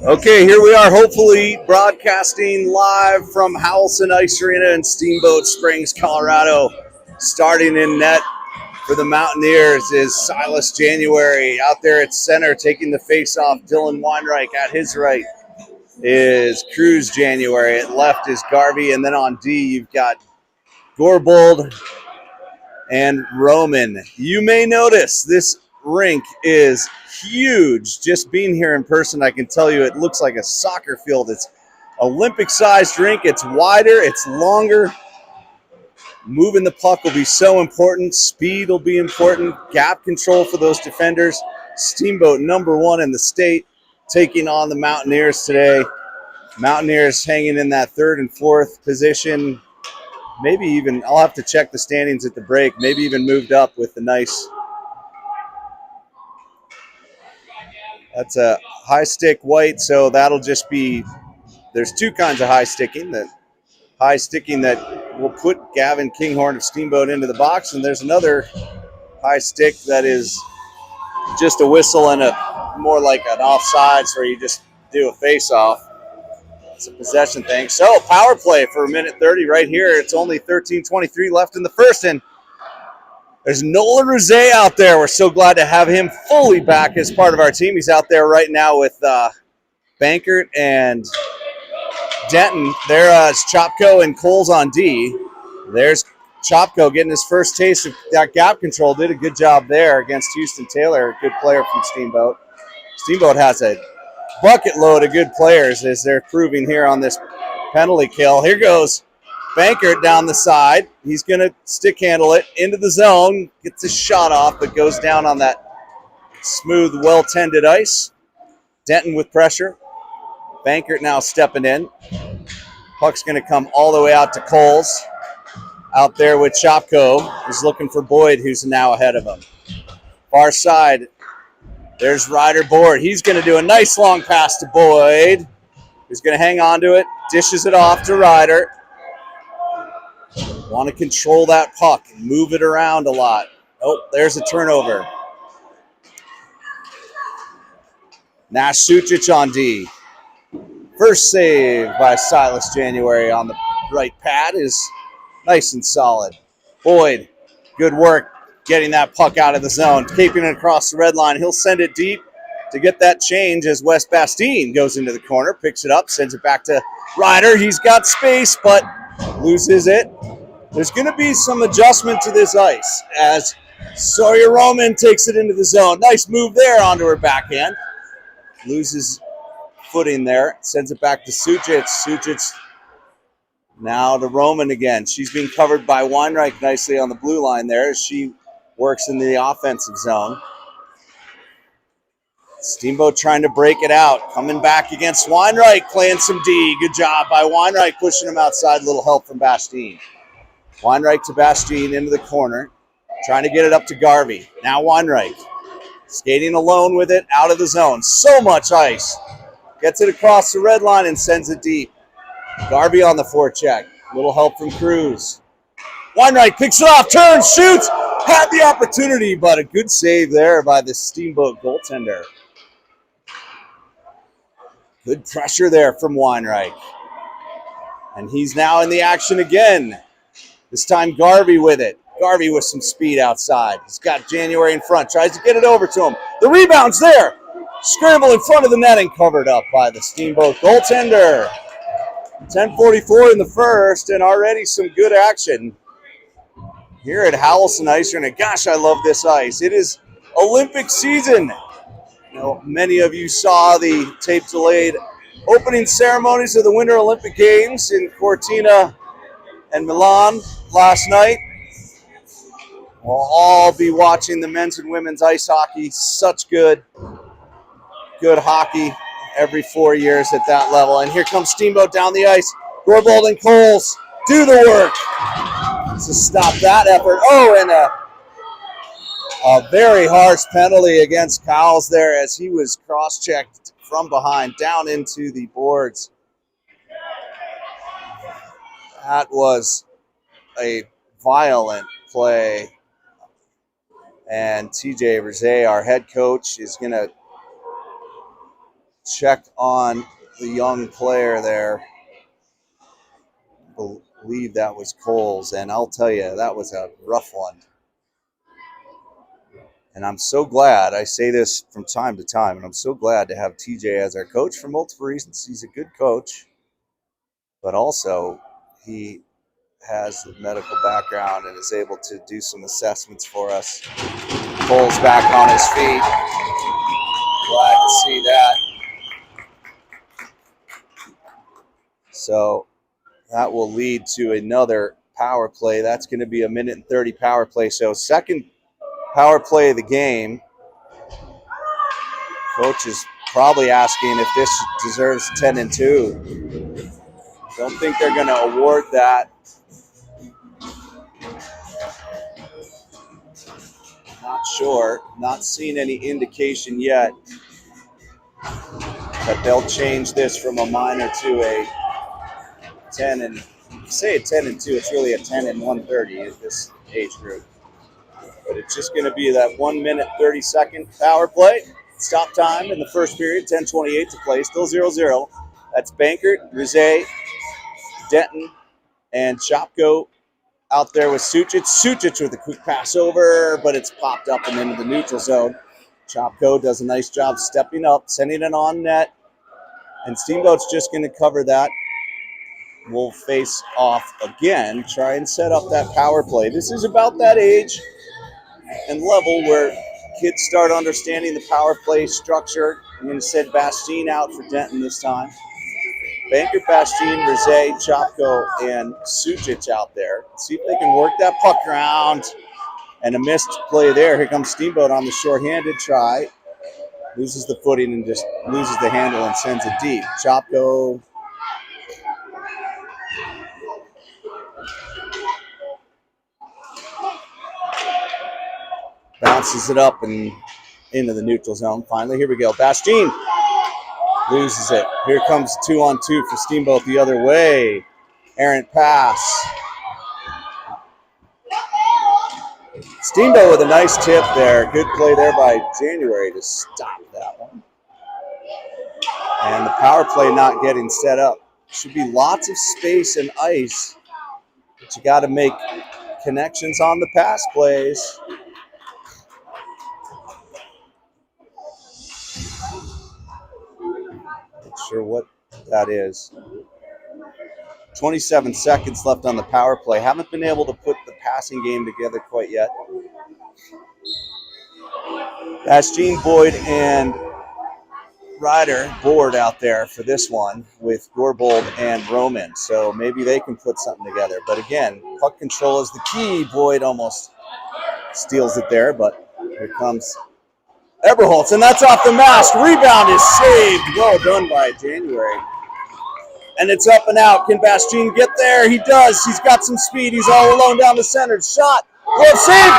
Okay, here we are, hopefully broadcasting live from Howelson Ice Arena in Steamboat Springs, Colorado. Starting in net for the Mountaineers is Silas January. Out there at center, taking the face-off, Dylan Weinreich. At his right is Cruz January. At left is Garvey. And then on D, you've got Gorbold and Roman. You may notice this rink is huge. Just being here in person, I can tell you it looks like a soccer field. It's Olympic-sized rink. It's wider. It's longer. Moving the puck will be so important. Speed will be important. Gap control for those defenders. Steamboat #1 in the state taking on the Mountaineers today. Mountaineers hanging in that third and fourth position. Maybe even, I'll have to check the standings at the break, maybe even moved up with the nice. That's a high stick white, so that'll just be, there's two kinds of high sticking. The high sticking that will put Gavin Kinghorn of Steamboat into the box, and there's another high stick that is just a whistle and a more like an offsides where you just do a face-off. It's a possession thing. So power play for 1:30 right here. It's only 13:23 left in the first, and there's Nolan Rose out there. We're so glad to have him fully back as part of our team. He's out there right now with Bankert and Denton. There's Chopko and Coles on D. There's Chopko getting his first taste of that gap control. Did a good job there against Houston Taylor, a good player from Steamboat. Steamboat has a bucket load of good players as they're proving here on this penalty kill. Here goes Bankert down the side. He's going to stick handle it into the zone. Gets his shot off, but goes down on that smooth, well-tended ice. Denton with pressure. Bankert now stepping in. Puck's going to come all the way out to Coles. Out there with Chopko. He's looking for Boyd, who's now ahead of him. Far side. There's Ryder Board. He's going to do a nice long pass to Boyd. He's going to hang on to it. Dishes it off to Ryder. Want to control that puck and move it around a lot. Oh, there's a turnover. Nash Sucic on D. First save by Silas January on the right pad is nice and solid. Boyd, good work getting that puck out of the zone, keeping it across the red line. He'll send it deep to get that change as Wes Bastine goes into the corner, picks it up, sends it back to Ryder. He's got space, but loses it. There's going to be some adjustment to this ice as Sawyer Roman takes it into the zone. Nice move there onto her backhand. Loses footing there, sends it back to Sucic. Sucic now to Roman again. She's being covered by Weinreich nicely on the blue line there as she works in the offensive zone. Steamboat trying to break it out. Coming back against Weinreich, playing some D. Good job by Weinreich, pushing him outside. A little help from Bastine. Weinreich to Bastine into the corner. Trying to get it up to Garvey. Now Weinreich. Skating alone with it, out of the zone. So much ice. Gets it across the red line and sends it deep. Garvey on the forecheck. Little help from Cruz. Weinreich picks it off, turns, shoots. Had the opportunity, but a good save there by the Steamboat goaltender. Good pressure there from Weinreich. And he's now in the action again. This time Garvey with it. Garvey with some speed outside. He's got January in front. Tries to get it over to him. The rebound's there. Scramble in front of the net and covered up by the Steamboat goaltender. 10:44 in the first, and already some good action here at Howelson Ice Arena. Gosh, I love this ice. It is Olympic season. You know, many of you saw the tape-delayed opening ceremonies of the Winter Olympic Games in Cortina and Milan last night. We'll all be watching the men's and women's ice hockey. Such good hockey every 4 years at that level. And here comes Steamboat down the ice. Gorbold and Coles do the work to stop that effort. Oh, and a very harsh penalty against Cowles there as he was cross-checked from behind down into the boards. That was a violent play. And TJ Rosé, our head coach, is going to check on the young player there. I believe that was Coles, and I'll tell you, that was a rough one. And I'm so glad, I say this from time to time, and I'm so glad to have TJ as our coach for multiple reasons. He's a good coach, but also he has the medical background and is able to do some assessments for us. Cole's back on his feet. Glad to see that. So that will lead to another power play. That's going to be a 1:30 power play. So second power play of the game. Coach is probably asking if this deserves 10-2. Don't think they're going to award that. Not sure. Not seen any indication yet that they'll change this from a minor to a 10 and say a 10-2. It's really a 10 and 130 at this age group. But it's just going to be that 1:30 power play. Stop time in the first period, 10:28 to play, still 0-0. That's Bankert, Rizet, Denton, and Chopko out there with Sucic. Sucic with a quick pass over, but it's popped up and into the neutral zone. Chopko does a nice job stepping up, sending it on net, and Steamboat's just going to cover that. We'll face off again, try and set up that power play. This is about that age and level where kids start understanding the power play structure. I'm going to send Bastien out for Denton this time. Banker, Bastien, Rizet, Chopko, and Sucic out there. See if they can work that puck around. And a missed play there. Here comes Steamboat on the shorthanded try. Loses the footing and just loses the handle and sends it deep. Chopko bounces it up and into the neutral zone. Finally, here we go. Bastien loses it. Here comes 2-on-2 for Steamboat the other way. Errant pass. Steamboat with a nice tip there. Good play there by January to stop that one. And the power play not getting set up. Should be lots of space and ice, but you got to make connections on the pass plays. Not sure what that is. 27 seconds left on the power play. Haven't been able to put the passing game together quite yet. Bastien, Boyd, and Ryder board out there for this one with Gorbold and Roman. So maybe they can put something together. But again, puck control is the key. Boyd almost steals it there, but here comes Eberholtz, and that's off the mask. Rebound is saved. Well done by January. And it's up and out. Can Bastien get there? He does. He's got some speed. He's all alone down the center. Shot. Glove save.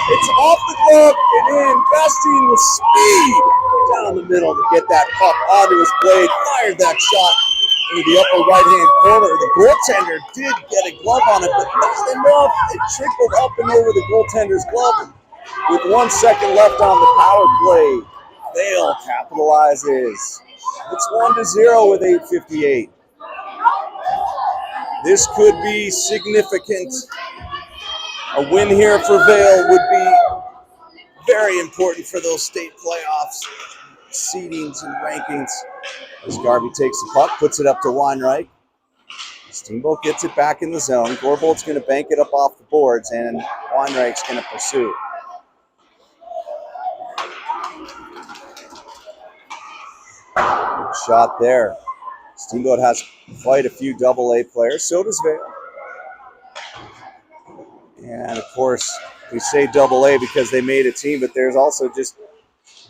It's off the glove and in. Bastien with speed down the middle to get that puck onto his blade. Fired that shot into the upper right-hand corner. The goaltender did get a glove on it, but not enough. It trickled up and over the goaltender's glove. With 1 second left on the power play, Vail capitalizes. It's 1-0 with 8:58. This could be significant. A win here for Vail would be very important for those state playoffs, seedings and rankings. As Garvey takes the puck, puts it up to Weinreich. Steamboat gets it back in the zone. Gorbold's going to bank it up off the boards, and Weinreich's going to pursue. Good shot there. Steamboat has quite a few AA players. So does Vail. And, of course, we say AA because they made a team, but there's also just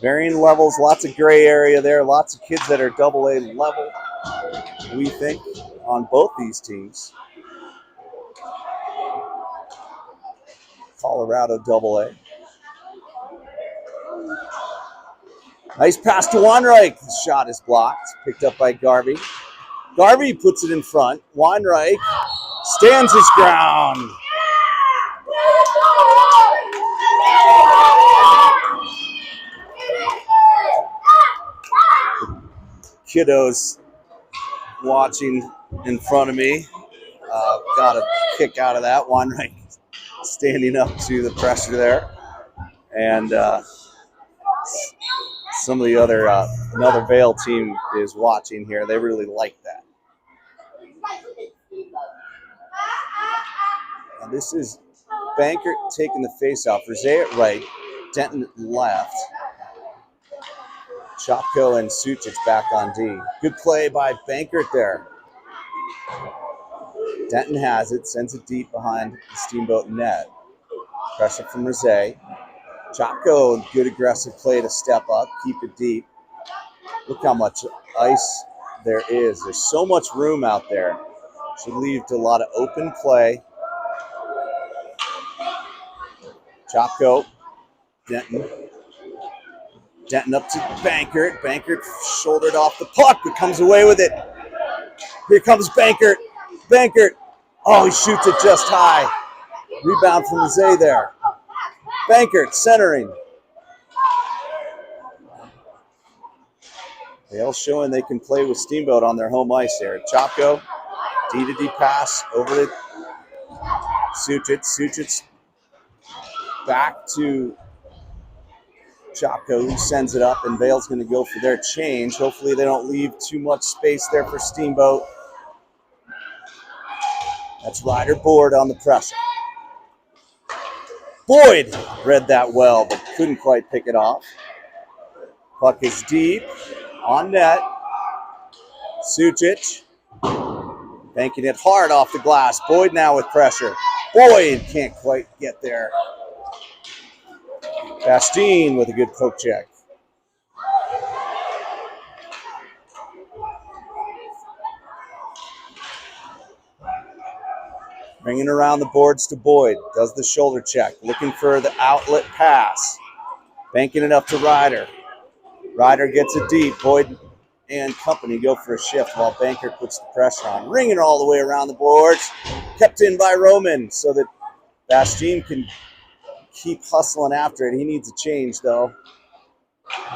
varying levels, lots of gray area there, lots of kids that are AA level, we think, on both these teams. Colorado AA. Nice pass to Weinreich. The shot is blocked, picked up by Garvey. Garvey puts it in front. Weinreich stands his ground. kiddos watching in front of me. Got a kick out of that one, right? Standing up to the pressure there. And some of the other, another Vail team is watching here. They really like that. Now this is Bankert taking the face off. Rosé at right, Denton left. Chopko and Sucic back on D. Good play by Bankert there. Denton has it, sends it deep behind the Steamboat net. Pressure from Rosé. Chopko, good aggressive play to step up, keep it deep. Look how much ice there is. There's so much room out there. Should leave to a lot of open play. Chopko, Denton. Denton up to Bankert. Bankert shouldered off the puck, but comes away with it. Here comes Bankert. Bankert. Oh, he shoots it just high. Rebound from Rosé there. Bankert centering. Vail showing they can play with Steamboat on their home ice there. Chopko, D-to-D pass over to Sucic. Sucic back to Chopko, who sends it up, and Vail's going to go for their change. Hopefully they don't leave too much space there for Steamboat. That's Ryder Board on the pressure. Boyd read that well, but couldn't quite pick it off. Puck is deep, on net. Sucic banking it hard off the glass. Boyd now with pressure. Boyd can't quite get there. Bastine with a good poke check. Bringing around the boards to Boyd. Does the shoulder check. Looking for the outlet pass. Banking it up to Ryder. Ryder gets it deep. Boyd and company go for a shift while Bankert puts the pressure on. Ringing all the way around the boards. Kept in by Roman so that Bastine can keep hustling after it. He needs a change, though.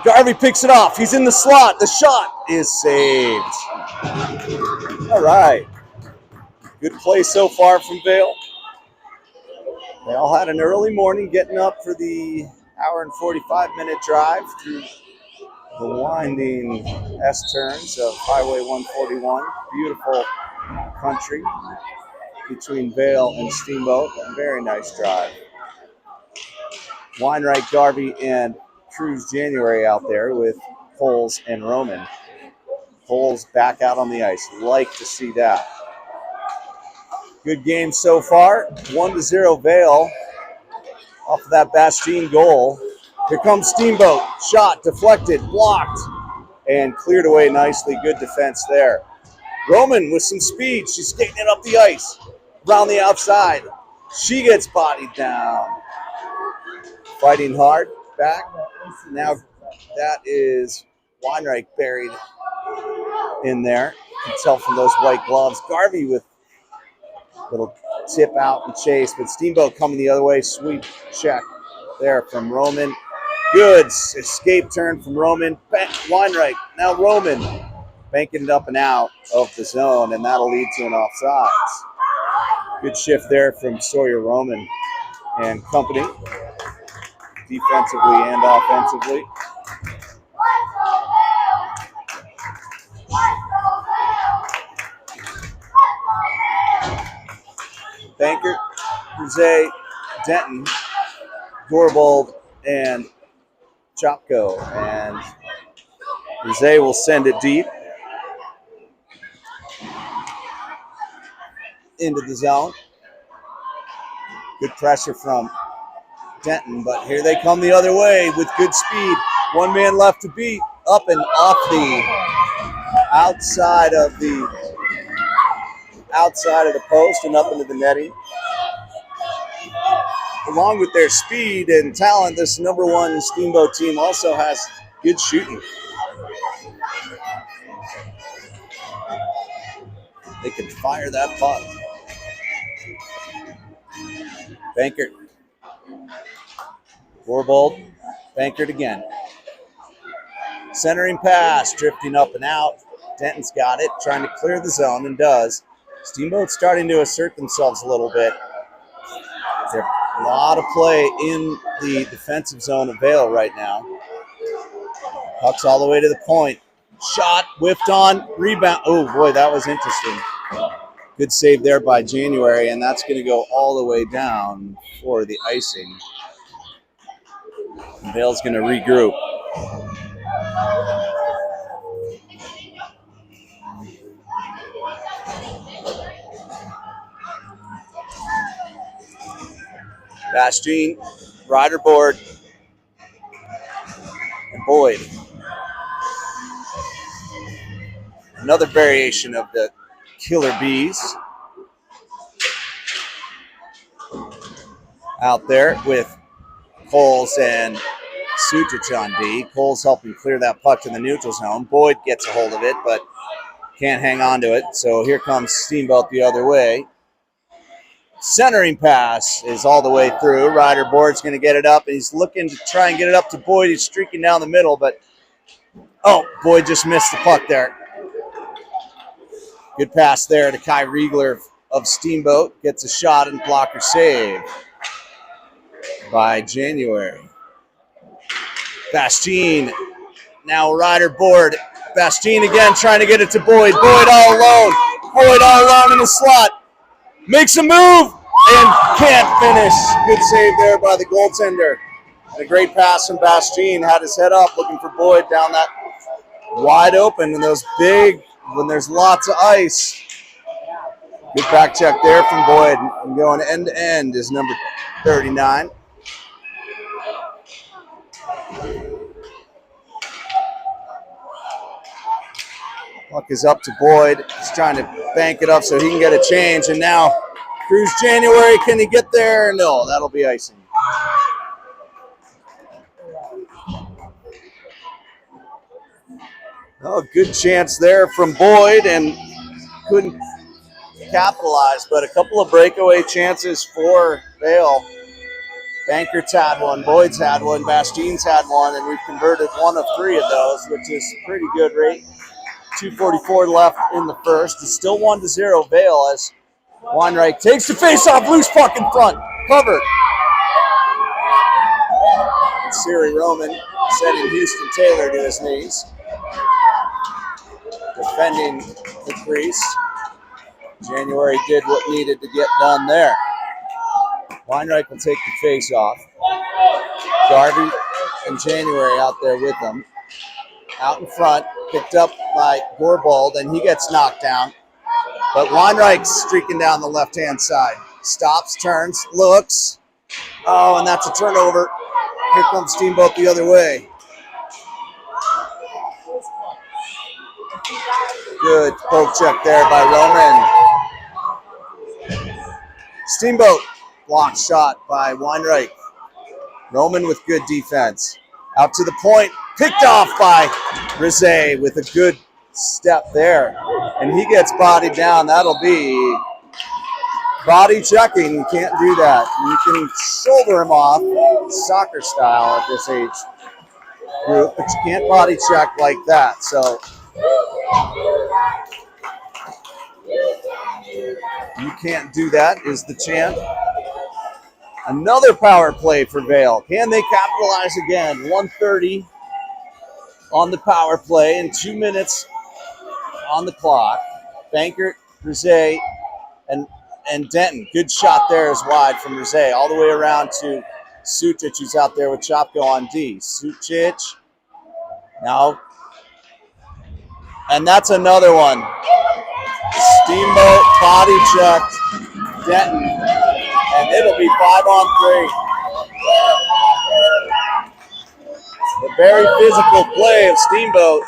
Garvey picks it off. He's in the slot. The shot is saved. All right. Good play so far from Vail. They all had an early morning getting up for the hour and 45-minute drive through the winding S-turns of Highway 141. Beautiful country between Vail and Steamboat. A very nice drive. Weinreich, Garvey, and Cruz January out there with Poles and Roman. Poles back out on the ice. Like to see that. Good game so far. 1-0 Vail off of that Bastine goal. Here comes Steamboat. Shot deflected, blocked, and cleared away nicely. Good defense there. Roman with some speed. She's skating it up the ice around the outside. She gets bodied down. Fighting hard. Back. Now that is Weinreich buried in there. You can tell from those white gloves. Garvey with a little tip out and chase, but Steamboat coming the other way. Sweep check there from Roman. Good escape turn from Roman. Weinreich. Now Roman banking it up and out of the zone, and that'll lead to an offsides. Good shift there from Sawyer Roman and company, defensively and offensively. Bankert, Rosé, Denton, Gorbold, and Chopko. And Rosé will send it deep into the zone. Good pressure from Denton, but here they come the other way with good speed. One man left to beat. Up and off the outside of the post and up into the netting. Along with their speed and talent, this number one Steamboat team also has good shooting. They can fire that puck. Bankert. Gorbold. Bankert again. Centering pass, drifting up and out. Denton's got it, trying to clear the zone, and does. Steamboat's starting to assert themselves a little bit. There's a lot of play in the defensive zone of Vail right now. Puck's all the way to the point. Shot, whiffed on, rebound. Oh, boy, that was interesting. Good save there by January, and that's going to go all the way down for the icing. Vail's going to regroup. Bastien, Ryder board, and Boyd. Another variation of the Killer Bees out there with Coles and Sutrich on D. Coles helping clear that puck to the neutral zone. Boyd gets a hold of it, but can't hang on to it. So here comes Steamboat the other way. Centering pass is all the way through. Ryder Board's going to get it up, and he's looking to try and get it up to Boyd. He's streaking down the middle, but Boyd just missed the puck there. Good pass there to Kai Riegler of Steamboat. Gets a shot and blocker save by January. Bastien, now Ryder Board. Bastien again trying to get it to Boyd. Boyd all alone. Boyd all alone in the slot. Makes a move and can't finish. Good save there by the goaltender. And a great pass from Bastien. Had his head up looking for Boyd down that wide open. And those big, when there's lots of ice. Good back check there from Boyd. And going end to end is number 39. Puck is up to Boyd. He's trying to bank it up so he can get a change. And now, Cruz January, can he get there? No, that'll be icing. Oh, good chance there from Boyd and couldn't capitalize, but a couple of breakaway chances for Vail. Bankert's had one, Boyd's had one, Bastien's had one, and we've converted 1 of 3 of those, which is a pretty good rate. 2:44 left in the first. It's still 1-0 Vail as Weinreich takes the face-off, loose puck in front, covered. Siri Roman sending Houston Taylor to his knees. Defending the crease. January did what needed to get done there. Weinreich will take the face-off. Garvey and January out there with them. Out in front, picked up by Gorbald, and he gets knocked down. But Weinreich's streaking down the left-hand side. Stops, turns, looks. Oh, and that's a turnover. Here comes Steamboat the other way. Good poke check there by Roman. Steamboat, blocked shot by Weinreich. Roman with good defense. Out to the point, picked off by Rizet with a good step there. And he gets bodied down. That'll be body checking. You can't do that. You can shoulder him off, soccer style at this age group, but you can't body check like that. So you can't do that is the chant. Another power play for Vail. Can they capitalize again? 1:30 on the power play and 2 minutes on the clock. Bankert, Rizet, and Denton. Good shot there is wide from Rizet. All the way around to Sutrich, who's out there with Chopko on D. Sutrich. Now, and that's another one. Steamboat body checked Denton, and it'll be 5-on-3. The very physical play of Steamboat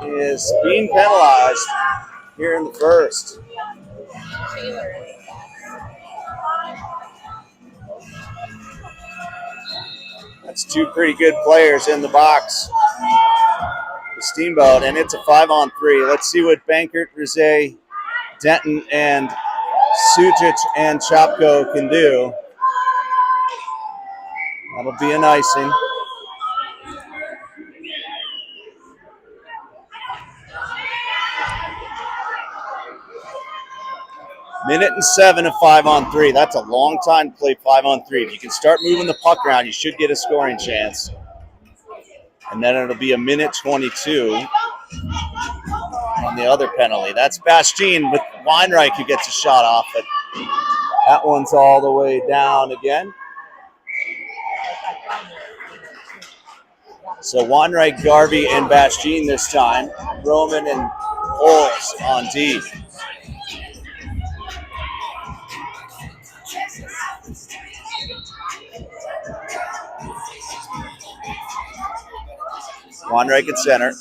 is being penalized here in the first. That's 2 pretty good players in the box. The Steamboat, and it's a 5-on-3. Let's see what Bankert, Rizet, Denton, and Sutrich and Chopko can do. That'll be an icing. Minute and 7 of 5-on-3. That's a long time to play 5-on-3. If you can start moving the puck around, you should get a scoring chance. And then it'll be a minute 22 on the other penalty. That's Bastien with Weinreich who gets a shot off, but that one's all the way down again. So Weinreich, Garvey, and Bastien this time. Roman and Coles on D. Weinreich at center.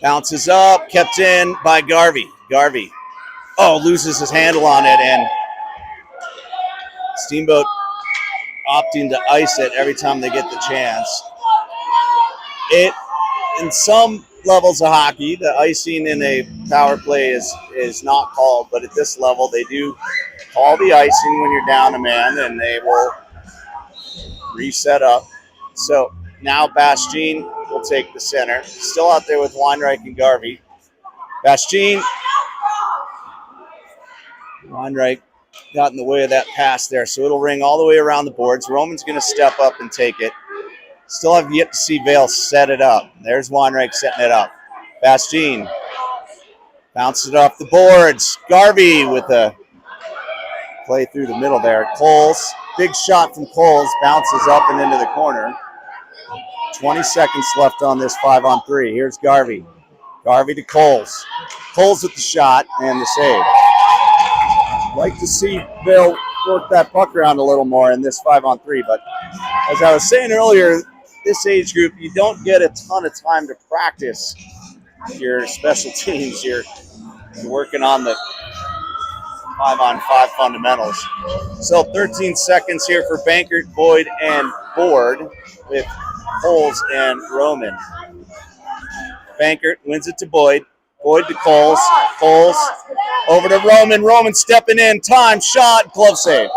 Bounces up, kept in by Garvey. Garvey, loses his handle on it, and Steamboat opting to ice it every time they get the chance. In some levels of hockey, the icing in a power play is not called, but at this level, they do call the icing when you're down a man, and they will reset up. So now Bastien will take the center. Still out there with Weinreich and Garvey. Bastien. Weinreich got in the way of that pass there, so it'll ring all the way around the boards. Roman's going to step up and take it. Still have yet to see Vale set it up. There's Weinreich setting it up. Bastien bounces it off the boards. Garvey with a play through the middle there. Coles, big shot from Coles, bounces up and into the corner. 20 seconds left on this 5-on-3. Here's Garvey. Garvey to Coles. Coles with the shot and the save. Like to see Vale work that puck around a little more in this 5-on-3, but as I was saying earlier, this age group, you don't get a ton of time to practice your special teams. You're working on the 5-on-5 fundamentals. So 13 seconds here for Bankert, Boyd, and Board with Coles and Roman. Bankert wins it to Boyd. Boyd to Coles. Coles over to Roman. Roman stepping in. Time, shot, glove save.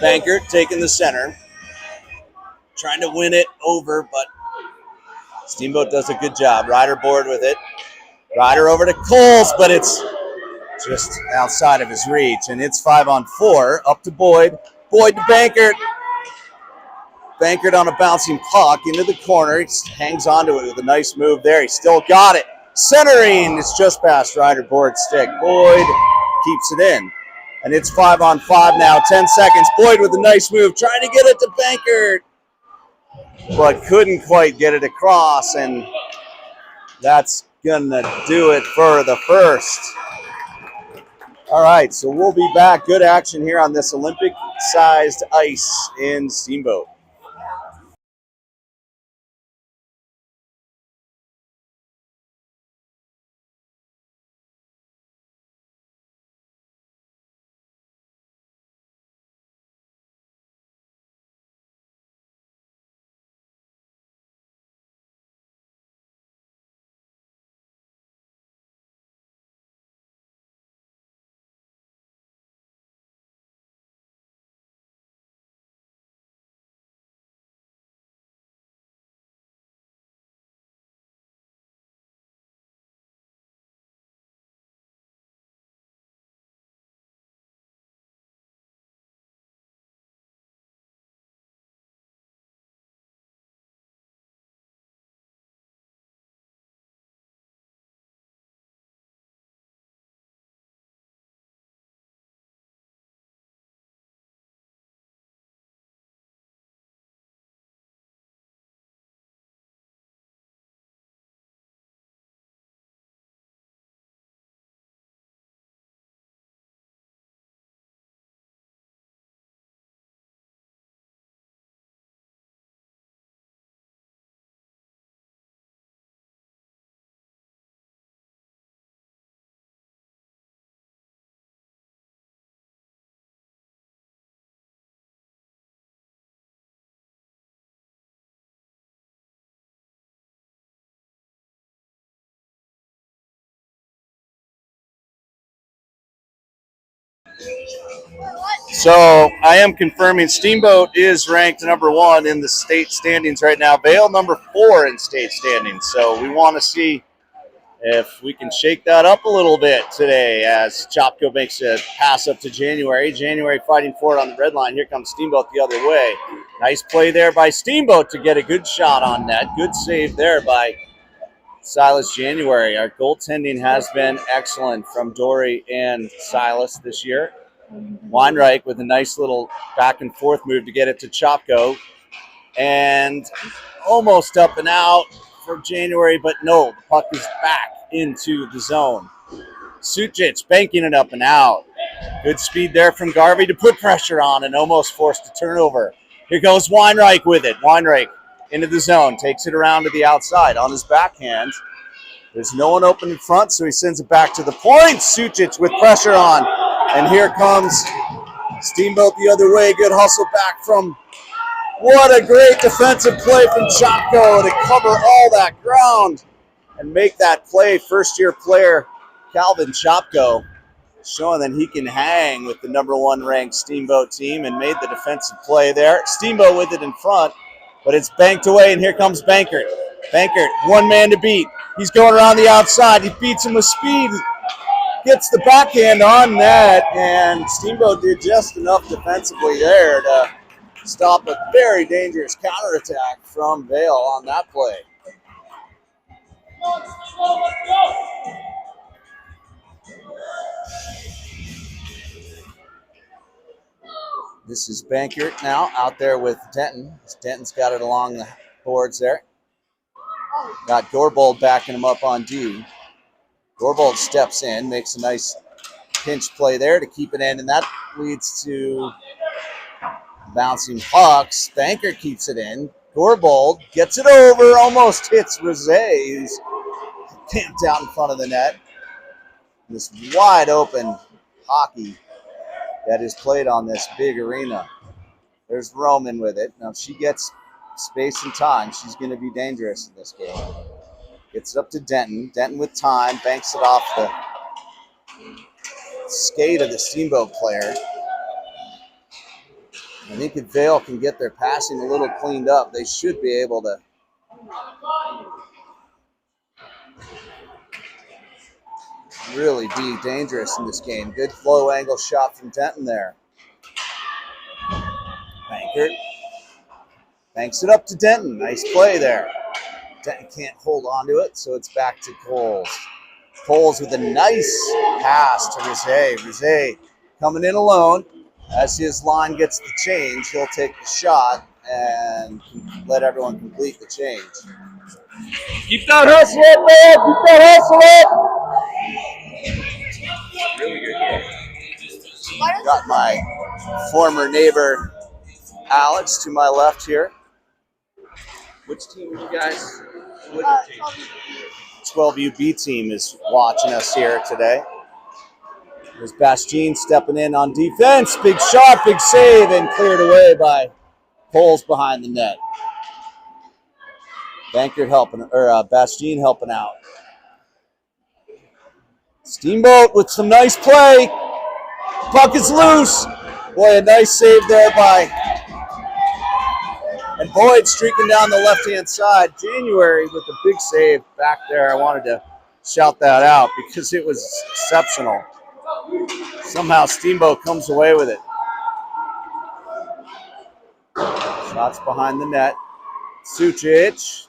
Bankert taking the center. Trying to win it over, but Steamboat does a good job. Ryder Board with it. Ryder over to Coles, but it's just outside of his reach, and it's 5-on-4. Up to Boyd. Boyd to Bankert. Bankert on a bouncing puck into the corner. He hangs onto it with a nice move there. He still got it. Centering. It's just past Ryder Board's stick. Boyd keeps it in. And it's 5-on-5 now. 10 seconds. Boyd with a nice move. Trying to get it to Bankert, but couldn't quite get it across, and that's going to do it for the first. All right, so we'll be back. Good action here on this Olympic-sized ice in Steamboat. So I am confirming Steamboat is ranked #1 in the state standings right now. Vail #4 in state standings. So we want to see if we can shake that up a little bit today as Chopko makes a pass up to January. January fighting for it on the red line. Here comes Steamboat the other way. Nice play there by Steamboat to get a good shot on net. Good save there by Silas January. Our goaltending has been excellent from Dory and Silas this year. Weinreich with a nice little back and forth move to get it to Chopko. And almost up and out for January, but no, the puck is back into the zone. Sucic banking it up and out. Good speed there from Garvey to put pressure on and almost forced a turnover. Here goes Weinreich with it. Weinreich into the zone, takes it around to the outside on his backhand. There's no one open in front, so he sends it back to the point. Sucic with pressure on. And here comes Steamboat the other way. Good hustle back from. What a great defensive play from Chopko to cover all that ground and make that play. First-year player Calvin Chopko showing that he can hang with the #1 ranked Steamboat team and made the defensive play there. Steamboat with it in front, but it's banked away, and here comes Bankert. Bankert, one man to beat. He's going around the outside. He beats him with speed. Gets the backhand on net, and Steamboat did just enough defensively there to stop a very dangerous counterattack from Vail on that play. This is Bankert now out there with Denton. Denton's got it along the boards there. Got Gorbold backing him up on D. Gorbold steps in, makes a nice pinch play there to keep it in, and that leads to bouncing pucks. Bankert keeps it in. Gorbold gets it over, almost hits Rosé. He's camped out in front of the net. This wide open hockey that is played on this big arena. There's Roman with it. Now, if she gets space and time, she's going to be dangerous in this game. Gets it up to Denton. Denton with time, banks it off the skate of the Steamboat player. I think if Vail can get their passing a little cleaned up, they should be able to really be dangerous in this game. Good flow angle shot from Denton there. Bankert banks it up to Denton. Nice play there. Denton can't hold on to it, so it's back to Coles. Coles with a nice pass to Rosé. Rosé coming in alone. As his line gets the change, he'll take the shot and let everyone complete the change. Keep that hustle up, man! Keep that hustle up! Really good. Got my former neighbor, Alex, to my left here. Which team are you guys? 12UB team is watching us here today. There's Bastien stepping in on defense. Big shot, big save, and cleared away by Coles behind the net. Bankert helping, or Bastien helping out. Steamboat with some nice play. Puck is loose. Boy, a nice save there by. And Boyd streaking down the left-hand side. January with a big save back there. I wanted to shout that out because it was exceptional. Somehow Steamboat comes away with it. Shots behind the net. Sucic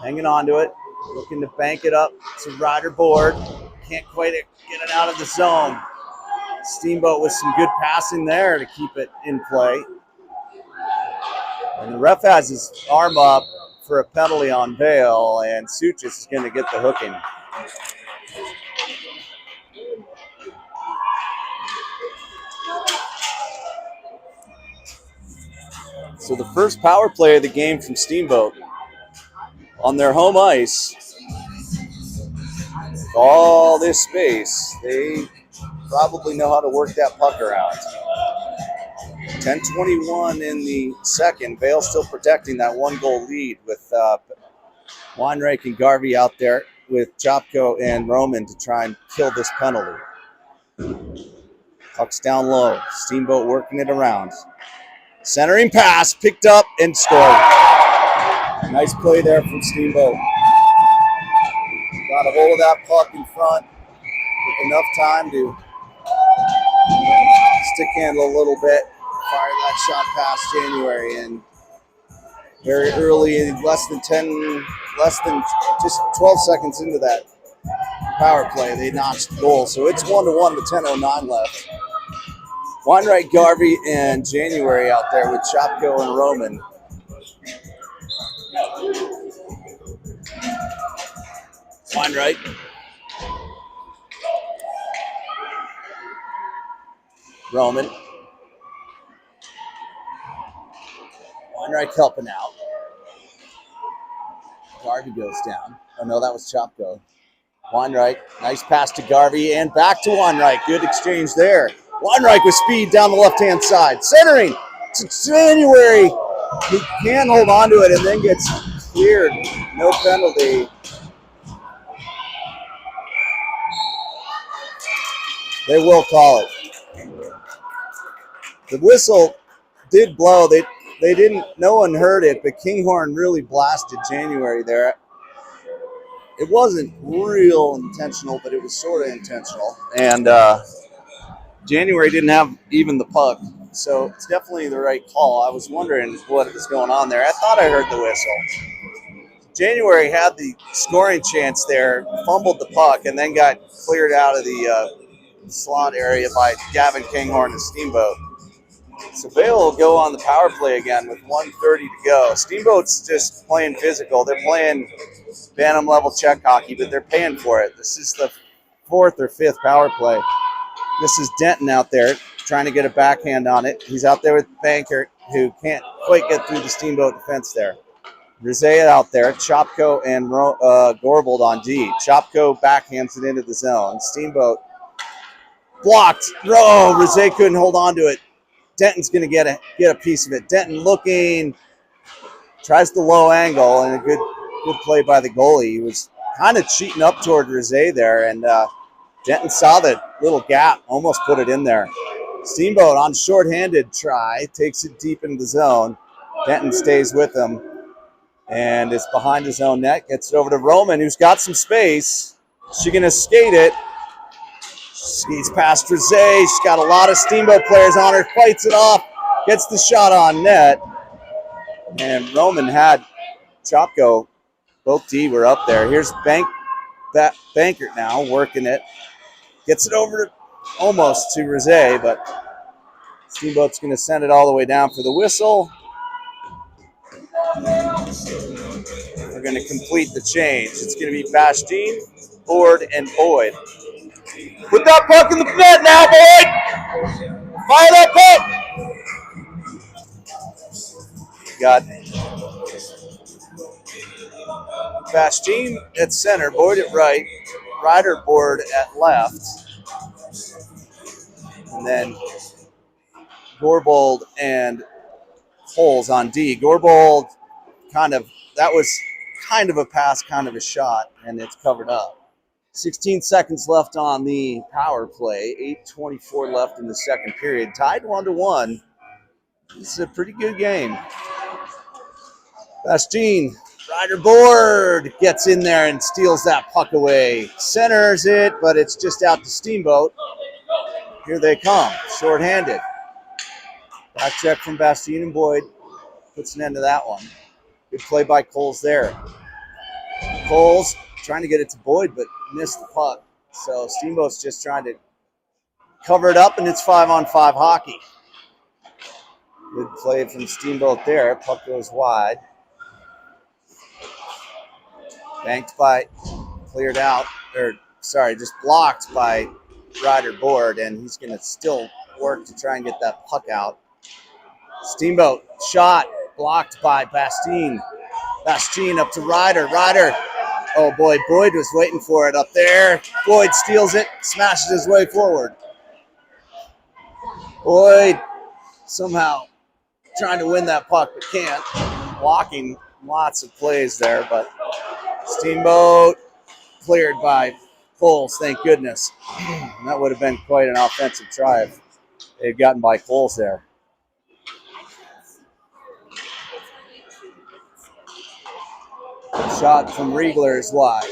hanging on to it. Looking to bank it up to Ryder Board. Can't quite get it out of the zone. Steamboat with some good passing there to keep it in play. And the ref has his arm up for a penalty on Vail, and Sucic is going to get the hooking. So the first power play of the game from Steamboat on their home ice. All this space, they probably know how to work that puck around. 10:21 in the second. Vail still protecting that 1-goal lead with Weinreich and Garvey out there with Chopko and Roman to try and kill this penalty. Puck's down low. Steamboat working it around. Centering pass, picked up and scored. Nice play there from Steamboat. Got a hold of that puck in front with enough time to stick handle a little bit. Fire that shot past January, and very early, less than just 12 seconds into that power play, they notched the goal. So it's 1-1 with 10:09 left. Weinreich, Garvey, and January out there with Chopko and Roman. Weinreich. Roman. Weinreich helping out. Garvey goes down. Oh no, that was Chopko. Weinreich, nice pass to Garvey and back to Weinreich. Good exchange there. Weinreich with speed down the left-hand side. Centering to January. He can hold on to it and then gets cleared. No penalty. They will call it. The whistle did blow. They didn't, no one heard it, but Kinghorn really blasted January there. It wasn't real intentional, but it was sort of intentional. And January didn't have even the puck, so it's definitely the right call. I was wondering what was going on there. I thought I heard the whistle. January had the scoring chance there, fumbled the puck, and then got cleared out of the slot area by Gavin Kinghorn and Steamboat. So Vail will go on the power play again with 1:30 to go. Steamboat's just playing physical. They're playing Bantam level check hockey, but they're paying for it. This is the 4th or 5th power play. This is Denton out there trying to get a backhand on it. He's out there with Bankert, who can't quite get through the Steamboat defense there. Rizet out there. Chopko and Gorbold on D. Chopko backhands it into the zone. Steamboat blocked. Oh, Rizet couldn't hold on to it. Denton's going to get a piece of it. Denton looking, tries the low angle, and a good play by the goalie. He was kind of cheating up toward Rizet there, and Denton saw the little gap, almost put it in there. Steamboat on shorthanded try, takes it deep into the zone. Denton stays with him, and it's behind his own net. Gets it over to Roman, who's got some space. She's going to skate it. Skates past Rizet. She's got a lot of Steamboat players on her. Fights it off. Gets the shot on net. And Roman had Chopko. Both D were up there. Here's Bankert now working it. Gets it over to almost to Rizet, but Steamboat's going to send it all the way down for the whistle. We're going to complete the change. It's going to be Bastien, Ford, and Boyd. Put that puck in the net now, Boyd! Fire that puck! Got Bastien at center, Boyd at right, Ryder Board at left, and then Gorbold and Holes on D. Gorbold that was kind of a pass, kind of a shot, and it's covered up. 16 seconds left on the power play. 8:24 left in the second period. Tied 1-1. This is a pretty good game. Bastien, Ryder Board gets in there and steals that puck away. Centers it, but it's just out to Steamboat. Here they come, shorthanded. Back check from Bastien and Boyd. Puts an end to that one. Good play by Coles there. Coles trying to get it to Boyd, but missed the puck. So Steamboat's just trying to cover it up, and it's 5-on-5 hockey. Good play from Steamboat there. Puck goes wide. Banked by, cleared out, just blocked by Ryder Board, and he's going to still work to try and get that puck out. Steamboat shot, blocked by Bastien. Bastien up to Ryder. Ryder, oh boy, Boyd was waiting for it up there. Boyd steals it, smashes his way forward. Boyd somehow trying to win that puck, but can't. Blocking lots of plays there, but Steamboat cleared by Coles, thank goodness. That would have been quite an offensive try if they'd gotten by Coles there. Shot from Riegler is wide.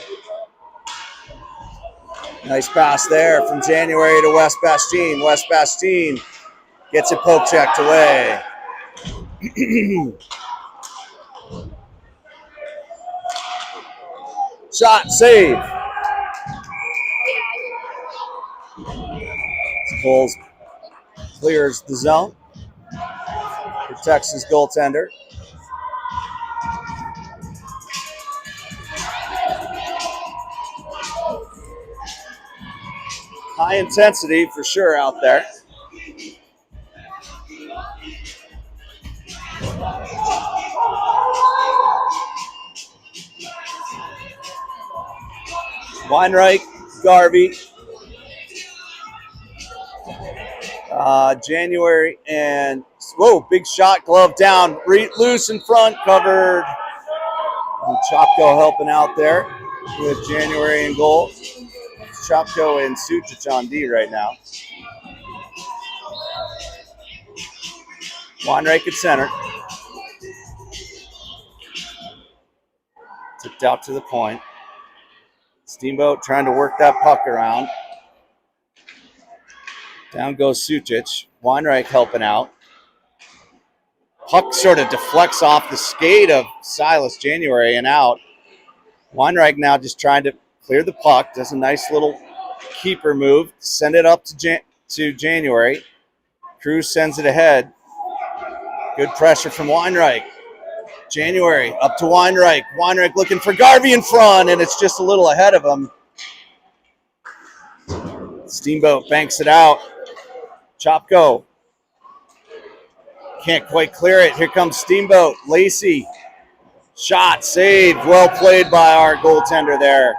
Nice pass there from January to West Bastien. West Bastien gets it poke checked away. Shot, save. Coles clears the zone. Protects his goaltender. High intensity for sure out there. Weinreich, Garvey, January, and whoa, big shot, glove down, loose in front, covered. And Chopko helping out there with January in goal. Chopko and Sucic on D right now. Weinreich at center. Tipped out to the point. Steamboat trying to work that puck around. Down goes Sucic. Weinreich helping out. Puck sort of deflects off the skate of Silas January and out. Weinreich now just trying to clear the puck. Does a nice little keeper move. Send it up to January. Cruz sends it ahead. Good pressure from Weinreich. January up to Weinreich. Weinreich looking for Garvey in front, and it's just a little ahead of him. Steamboat banks it out. Chopko can't quite clear it. Here comes Steamboat. Lacey. Shot, saved. Well played by our goaltender there.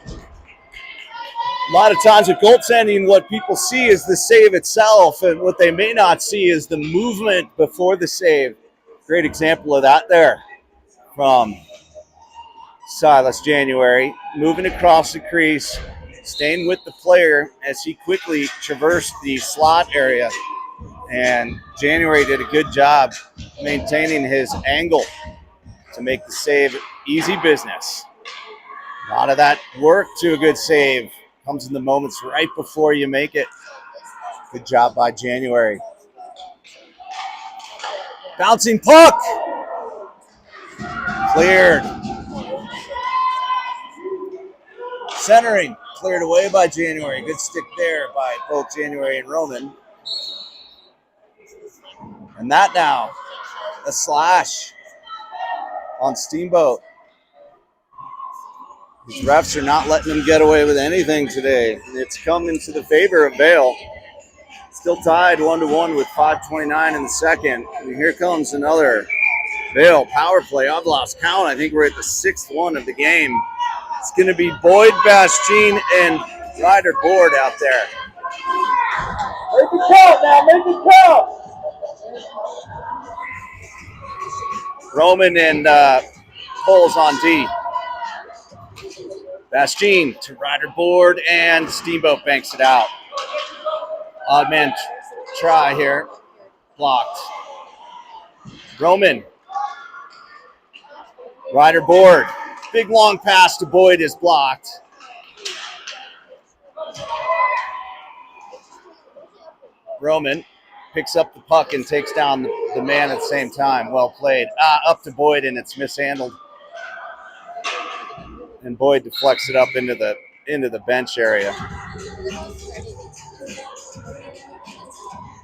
A lot of times with goaltending, what people see is the save itself, and what they may not see is the movement before the save. Great example of that there from Silas January. Moving across the crease, staying with the player as he quickly traversed the slot area. And January did a good job maintaining his angle to make the save easy business. A lot of that work to a good save comes in the moments right before you make it. Good job by January. Bouncing puck. Cleared. Centering. Cleared away by January. Good stick there by both January and Roman. And that now, a slash on Steamboat. These refs are not letting them get away with anything today. It's come into the favor of Vail. Still tied 1-1 with 5:29 in the second. And here comes another Vail power play. I've lost count. I think we're at the 6th one of the game. It's going to be Boyd, Bastien, and Ryder Board out there. Make it count now, make it count. Roman and Coles on D. Bastien to Ryder Board, and Steamboat banks it out. Odd man try here. Blocked. Roman. Ryder Board. Big long pass to Boyd is blocked. Roman picks up the puck and takes down the man at the same time. Well played. Up to Boyd, and it's mishandled. And Boyd deflects it up into the bench area.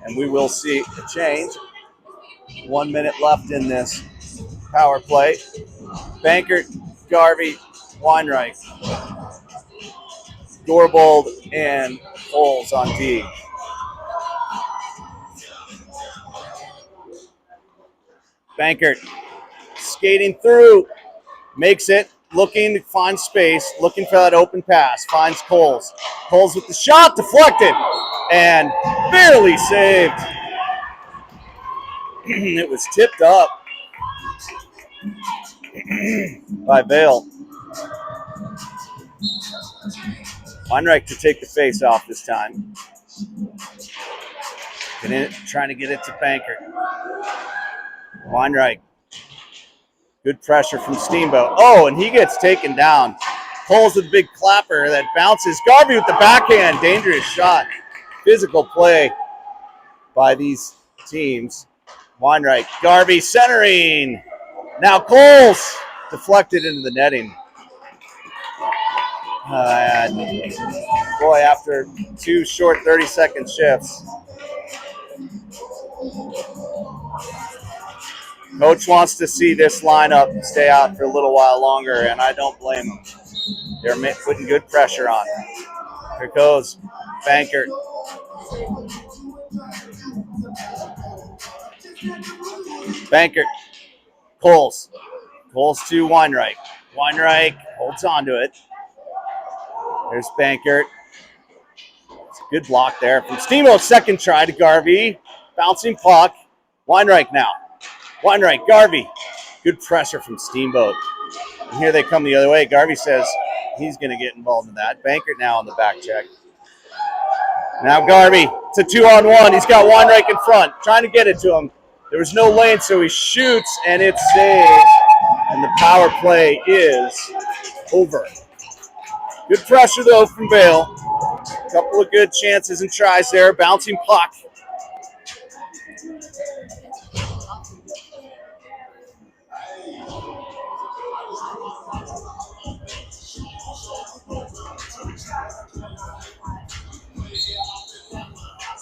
And we will see a change. 1 minute left in this power play. Bankert, Garvey, Weinreich, Dorbold, and Coles on D. Bankert skating through, makes it, looking to find space, looking for that open pass, finds Coles. Coles with the shot, deflected, and barely saved. It was tipped up by Vail. Weinreich to take the face off this time. Trying to get it to Banker. Weinreich. Good pressure from Steamboat. Oh, and he gets taken down. Pulls with a big clapper that bounces. Garvey with the backhand. Dangerous shot. Physical play by these teams. Weinreich. Garvey centering. Now Coles deflected into the netting. Boy, after 2 short 30-second shifts, Coach wants to see this lineup stay out for a little while longer, and I don't blame them. They're putting good pressure on. Here goes Bankert. Bankert. Coles. Coles to Weinreich. Weinreich holds on to it. There's Bankert. It's a good block there from Steamboat. Second try to Garvey. Bouncing puck. Weinreich now. Weinreich, Garvey. Good pressure from Steamboat. And here they come the other way. Garvey says he's going to get involved in that. Bankert now on the back check. Now Garvey. It's a 2-on-1. He's got Weinreich in front. Trying to get it to him. There was no lane, so he shoots, and it's saved. And the power play is over. Good pressure, though, from Vail. A couple of good chances and tries there. Bouncing puck.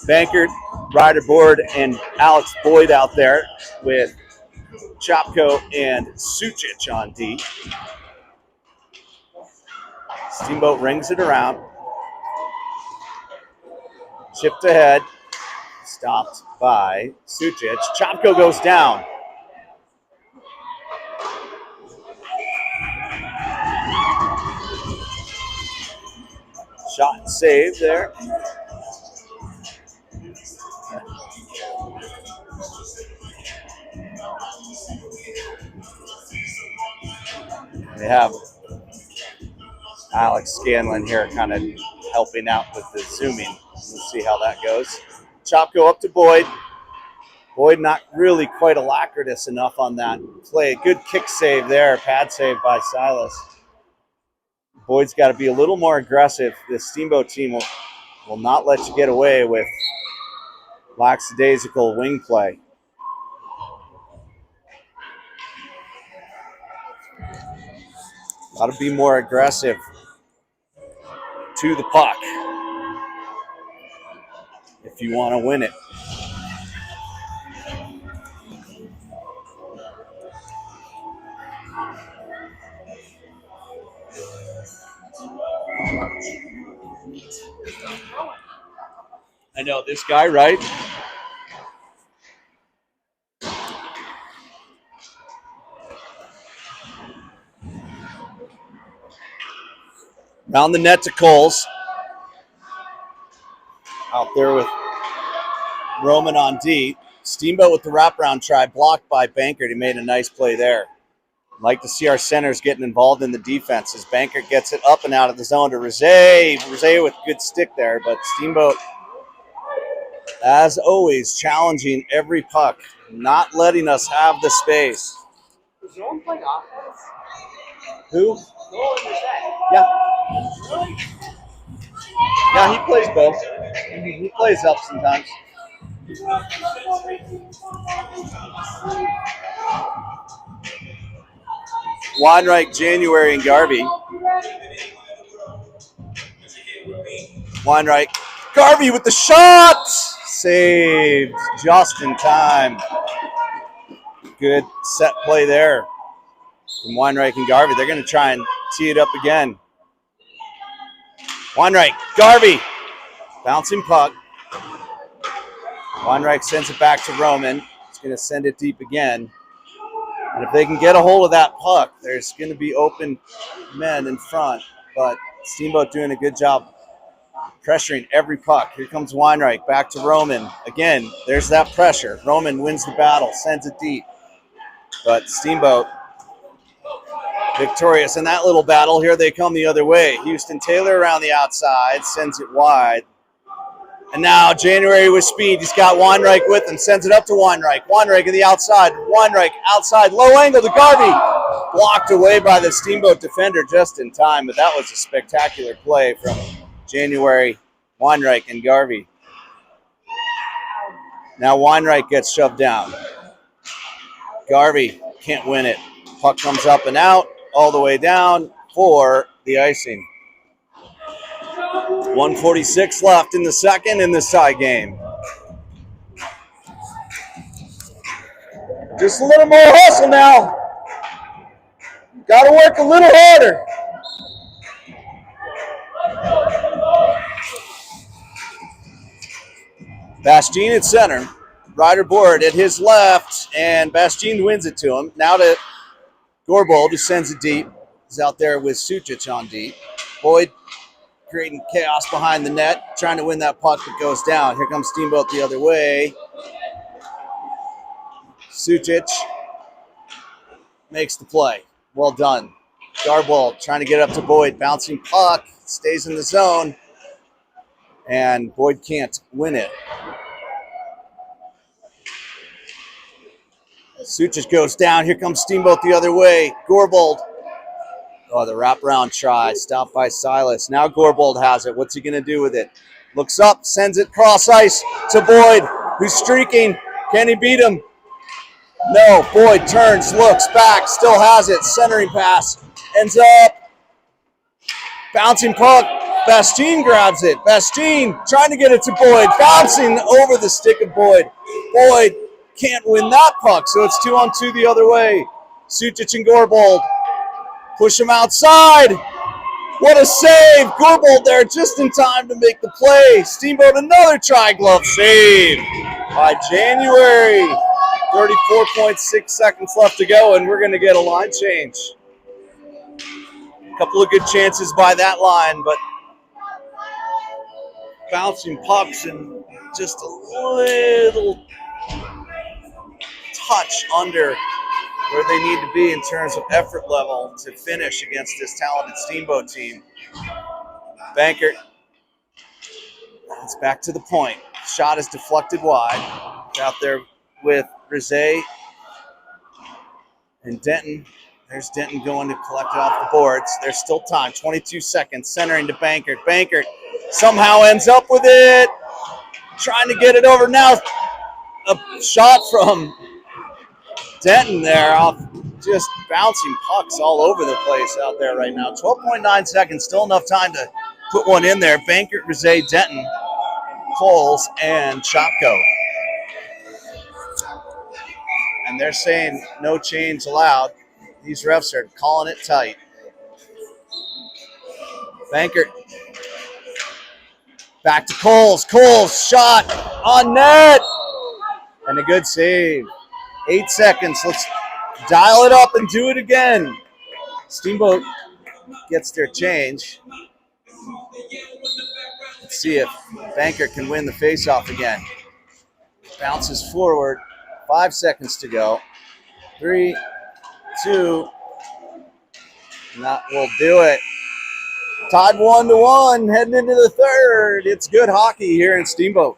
Bankert, Ryder Board, and Alex Boyd out there with Chopko and Sucic on D. Steamboat rings it around. Chipped ahead. Stopped by Sucic. Chopko goes down. Shot saved there. They have Alex Scanlon here kind of helping out with the zooming. We'll see how that goes. Chopko up to Boyd. Boyd not really quite alacritous enough on that play. Good kick save there. Pad save by Silas. Boyd's got to be a little more aggressive. The Steamboat team will not let you get away with lackadaisical wing play. Got to be more aggressive to the puck if you want to win it. I know this guy, right? Round the net to Coles. Out there with Roman on D. Steamboat with the wraparound try, blocked by Bankert. He made a nice play there. Like to see our centers getting involved in the defense as Bankert gets it up and out of the zone to Rosé. Rosé with good stick there, but Steamboat, as always, challenging every puck, not letting us have the space. Is no one playing offense? Who? No one is that. Yeah. Really? Yeah, he plays both. He plays up sometimes. Weinreich, January, and Garvey. Weinreich. Garvey with the shot! Saved just in time. Good set play there from Weinreich and Garvey. They're going to try and tee it up again. Weinreich, Garvey. Bouncing puck. Weinreich sends it back to Roman. He's going to send it deep again. And if they can get a hold of that puck, there's going to be open men in front. But Steamboat doing a good job pressuring every puck. Here comes Weinreich, back to Roman. Again, there's that pressure. Roman wins the battle, sends it deep. But Steamboat victorious in that little battle. Here they come the other way. Houston Taylor around the outside, sends it wide. And now January with speed. He's got Weinreich with him, sends it up to Weinreich. Weinreich in the outside. Weinreich outside, low angle to Garvey. Blocked away by the Steamboat defender just in time, but that was a spectacular play from January, Weinreich, and Garvey. Now Weinreich gets shoved down. Garvey can't win it. Puck comes up and out, all the way down for the icing. 1:46 left in the second in this tie game. Just a little more hustle now. Got to work a little harder. Bastien at center. Ryder Board at his left, and Bastien wins it to him. Now to Gorbold, who sends it deep. He's out there with Sucic on deep. Boyd creating chaos behind the net, trying to win that puck that goes down. Here comes Steamboat the other way. Sucic makes the play. Well done. Garbold trying to get up to Boyd. Bouncing puck. Stays in the zone. And Boyd can't win it. Sucic goes down. Here comes Steamboat the other way. Gorbold. Oh, the wraparound try. Stopped by Silas. Now Gorbold has it. What's he going to do with it? Looks up. Sends it cross ice to Boyd, who's streaking. Can he beat him? No. Boyd turns, looks back, still has it. Centering pass. Ends up. Bouncing puck. Bastien grabs it. Bastien trying to get it to Boyd. Bouncing over the stick of Boyd. Boyd can't win that puck, so it's 2-on-2 the other way. Sucic and Gorbold push him outside. What a save. Gorbold there just in time to make the play. Steamboat another tri-glove save by January. 34.6 seconds left to go, and we're going to get a line change. A couple of good chances by that line, but bouncing pucks and just a little touch under where they need to be in terms of effort level to finish against this talented Steamboat team. Bankert, it's back to the point. Shot is deflected wide. Out there with Rizet and Denton. There's Denton going to collect it off the boards. There's still time, 22 seconds, centering to Bankert. Bankert somehow ends up with it. Trying to get it over now. A shot from Denton there off just bouncing pucks all over the place out there right now. 12.9 seconds, still enough time to put one in there. Bankert, Rizet, Denton, Coles, and Chopko. And they're saying no change allowed. These refs are calling it tight. Bankert. Back to Coles. Coles, shot on net. And a good save. 8 seconds. Let's dial it up and do it again. Steamboat gets their change. Let's see if Bankert can win the faceoff again. Bounces forward. 5 seconds to go. 3, 2. And that will do it. Tied 1-1, heading into the third. It's good hockey here in Steamboat.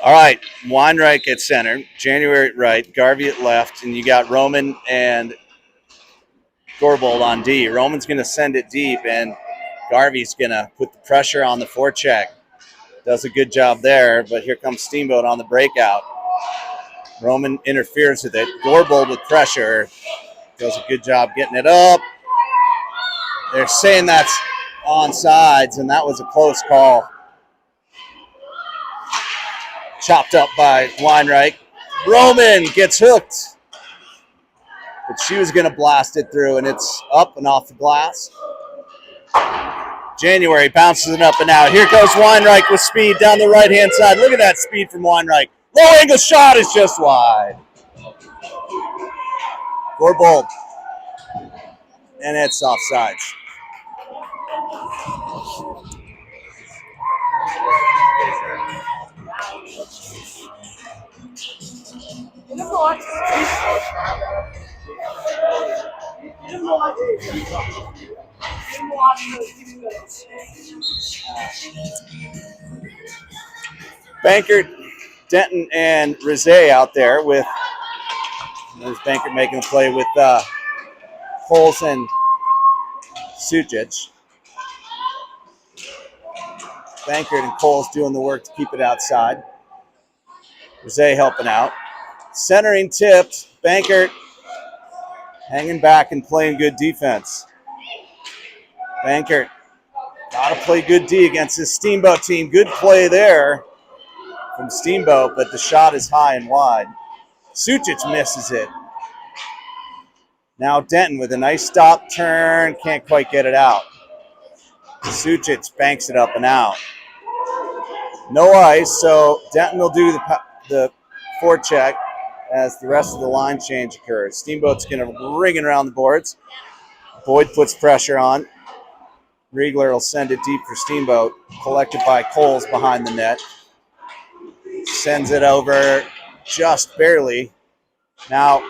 All right, Weinreich at center, January at right, Garvey at left, and you got Roman and Gorbold on D. Roman's going to send it deep, and Garvey's going to put the pressure on the forecheck. Does a good job there, but here comes Steamboat on the breakout. Roman interferes with it. Gorbold with pressure. Does a good job getting it up. They're saying that's onside, and that was a close call. Chopped up by Weinreich. Roman gets hooked. But she was going to blast it through, and it's up and off the glass. January bounces it up and out. Here goes Weinreich with speed down the right-hand side. Look at that speed from Weinreich. Low angle shot is just wide. Gorbold. And it's offsides. Bankert, Denton, and Rizet out there with there's Bankert making the play with Coles and Sucic. Bankert and Coles doing the work to keep it outside. Rizet helping out. Centering tipped. Bankert hanging back and playing good defense. Bankert got to play good D against this Steamboat team. Good play there from Steamboat, but the shot is high and wide. Sucic misses it. Now Denton with a nice stop turn. Can't quite get it out. Sucic banks it up and out. No ice, so Denton will do the forecheck as the rest of the line change occurs. Steamboat's going to ring it around the boards. Boyd puts pressure on. Riegler will send it deep for Steamboat. Collected by Coles behind the net. Sends it over just barely. Now,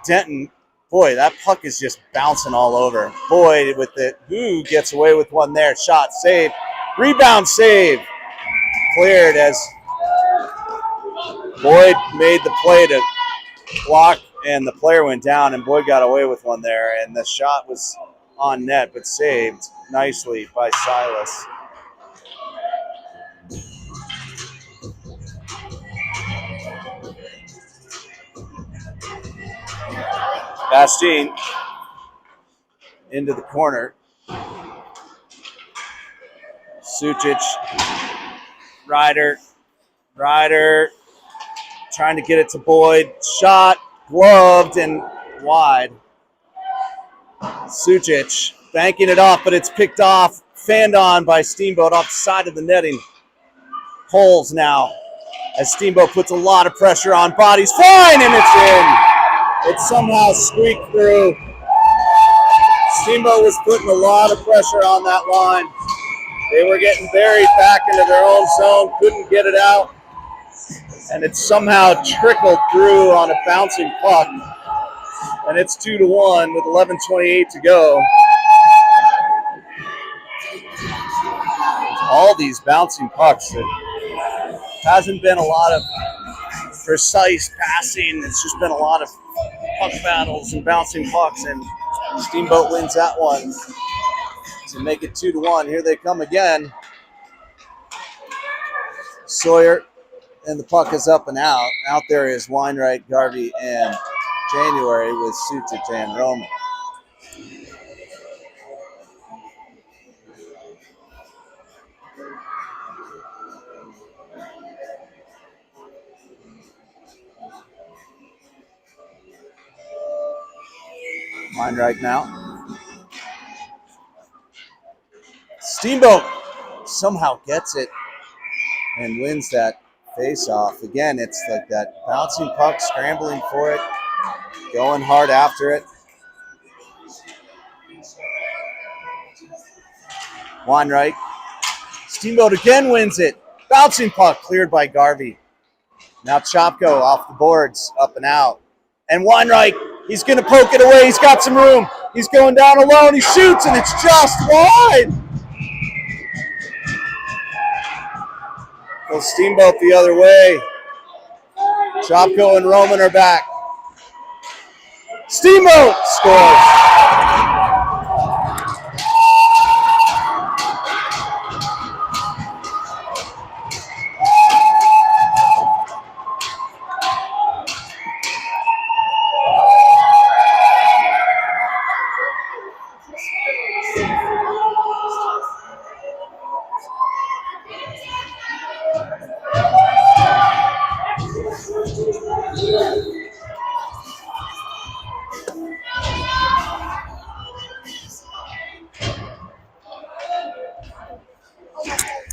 Denton, boy, that puck is just bouncing all over. Boyd with it. Ooh, gets away with one there. Shot saved. Rebound save. Cleared as Boyd made the play to block, and the player went down, and Boyd got away with one there, and the shot was on net, but saved nicely by Silas. Bastien into the corner. Sucic, Ryder, trying to get it to Boyd. Shot, gloved, and wide. Sucic banking it off, but it's picked off, fanned on by Steamboat off the side of the netting. Coles now, as Steamboat puts a lot of pressure on. Bodies flying, and it's in. It somehow squeaked through. Steamboat was putting a lot of pressure on that line. They were getting buried back into their own zone, couldn't get it out, and it somehow trickled through on a bouncing puck. And it's 2-1 with 11:28 to go. All these bouncing pucks. It hasn't been a lot of precise passing. It's just been a lot of puck battles and bouncing pucks, and Steamboat wins that one to make it 2-1. Here they come again. Sawyer, and the puck is up and out. Out there is Weinreich, Garvey, and January with Sucic and Roman. Weinreich now. Steamboat somehow gets it and wins that face-off. Again, it's like that bouncing puck, scrambling for it, going hard after it. Weinreich. Steamboat again wins it. Bouncing puck cleared by Garvey. Now Chopko off the boards, up and out. And Weinreich, he's going to poke it away. He's got some room. He's going down alone. He shoots, and it's just wide. Goes Steamboat the other way. Chopko and Roman are back. Steamboat scores.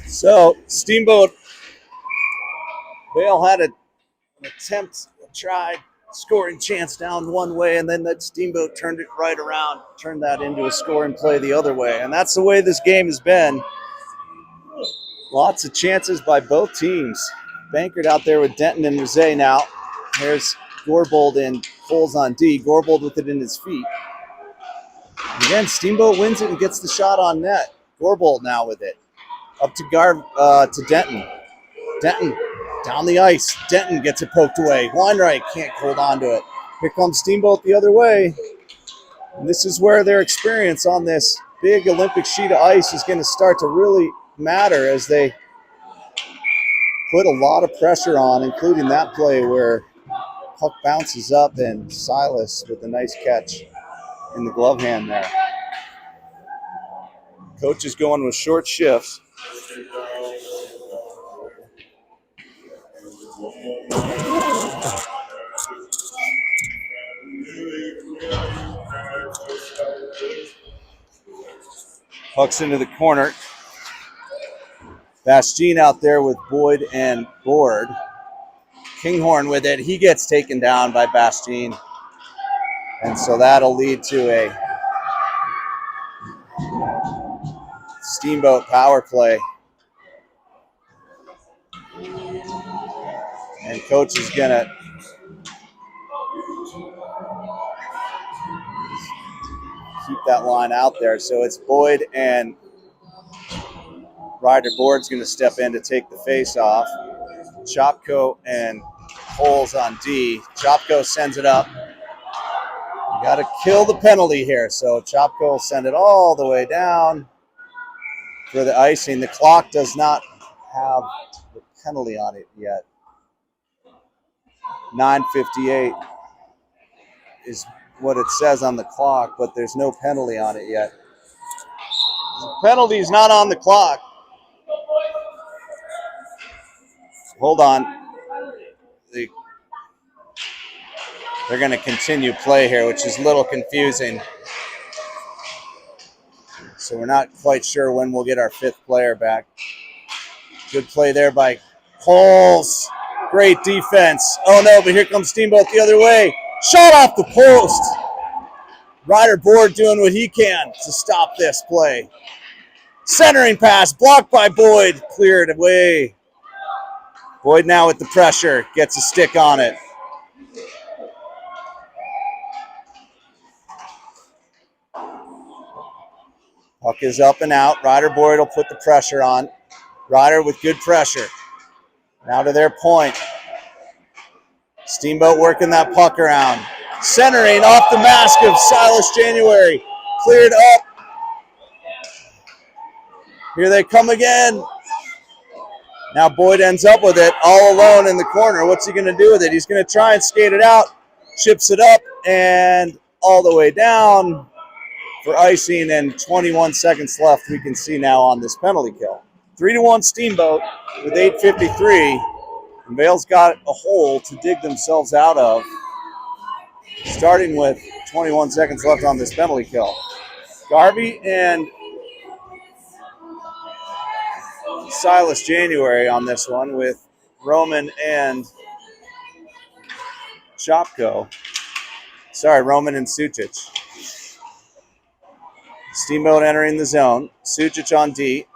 So Steamboat, Vale had an attempt, tried scoring chance down one way, and then that Steamboat turned it right around, turned that into a scoring play the other way. And that's the way this game has been. Lots of chances by both teams. Bankert out there with Denton and Rosé now. Here's Gorbold and Coles on D. Gorbold with it in his feet. Again, Steamboat wins it and gets the shot on net. Gorbold now with it. Up to Denton. Denton down the ice. Denton gets it poked away. Weinreich can't hold on to it. Here comes Steamboat the other way. And this is where their experience on this big Olympic sheet of ice is going to start to really matter as they put a lot of pressure on, including that play where puck bounces up and Silas with a nice catch in the glove hand there. Coach is going with short shifts. Puck's into the corner. Bastien out there with Boyd and Board. Kinghorn with it. He gets taken down by Bastien. And so that'll lead to a Steamboat power play. And coach is going to keep that line out there. So it's Boyd and Ryder Board's going to step in to take the face off. Chopko and Coles on D. Chopko sends it up. You got to kill the penalty here. So Chopko will send it all the way down for the icing. The clock does not have the penalty on it yet. 9:58 is what it says on the clock, but there's no penalty on it yet. The penalty's not on the clock. Hold on. They're going to continue play here, which is a little confusing. So we're not quite sure when we'll get our fifth player back. Good play there by Coles. Great defense. Oh no, but here comes Steamboat the other way. Shot off the post. Ryder Board doing what he can to stop this play. Centering pass, blocked by Boyd, cleared away. Boyd now with the pressure, gets a stick on it. Puck is up and out. Ryder Boyd will put the pressure on. Ryder with good pressure. Now to their point. Steamboat working that puck around. Centering off the mask of Silas January. Cleared up. Here they come again. Now Boyd ends up with it all alone in the corner. What's he going to do with it? He's going to try and skate it out. Chips it up and all the way down for icing, and 21 seconds left we can see now on this penalty kill. 3-1 Steamboat with 8:53. And Vale's got a hole to dig themselves out of, starting with 21 seconds left on this penalty kill. Garvey and Silas January on this one with Roman and Chopko. Sorry, Roman and Sucic. Steamboat entering the zone. Sucic on D.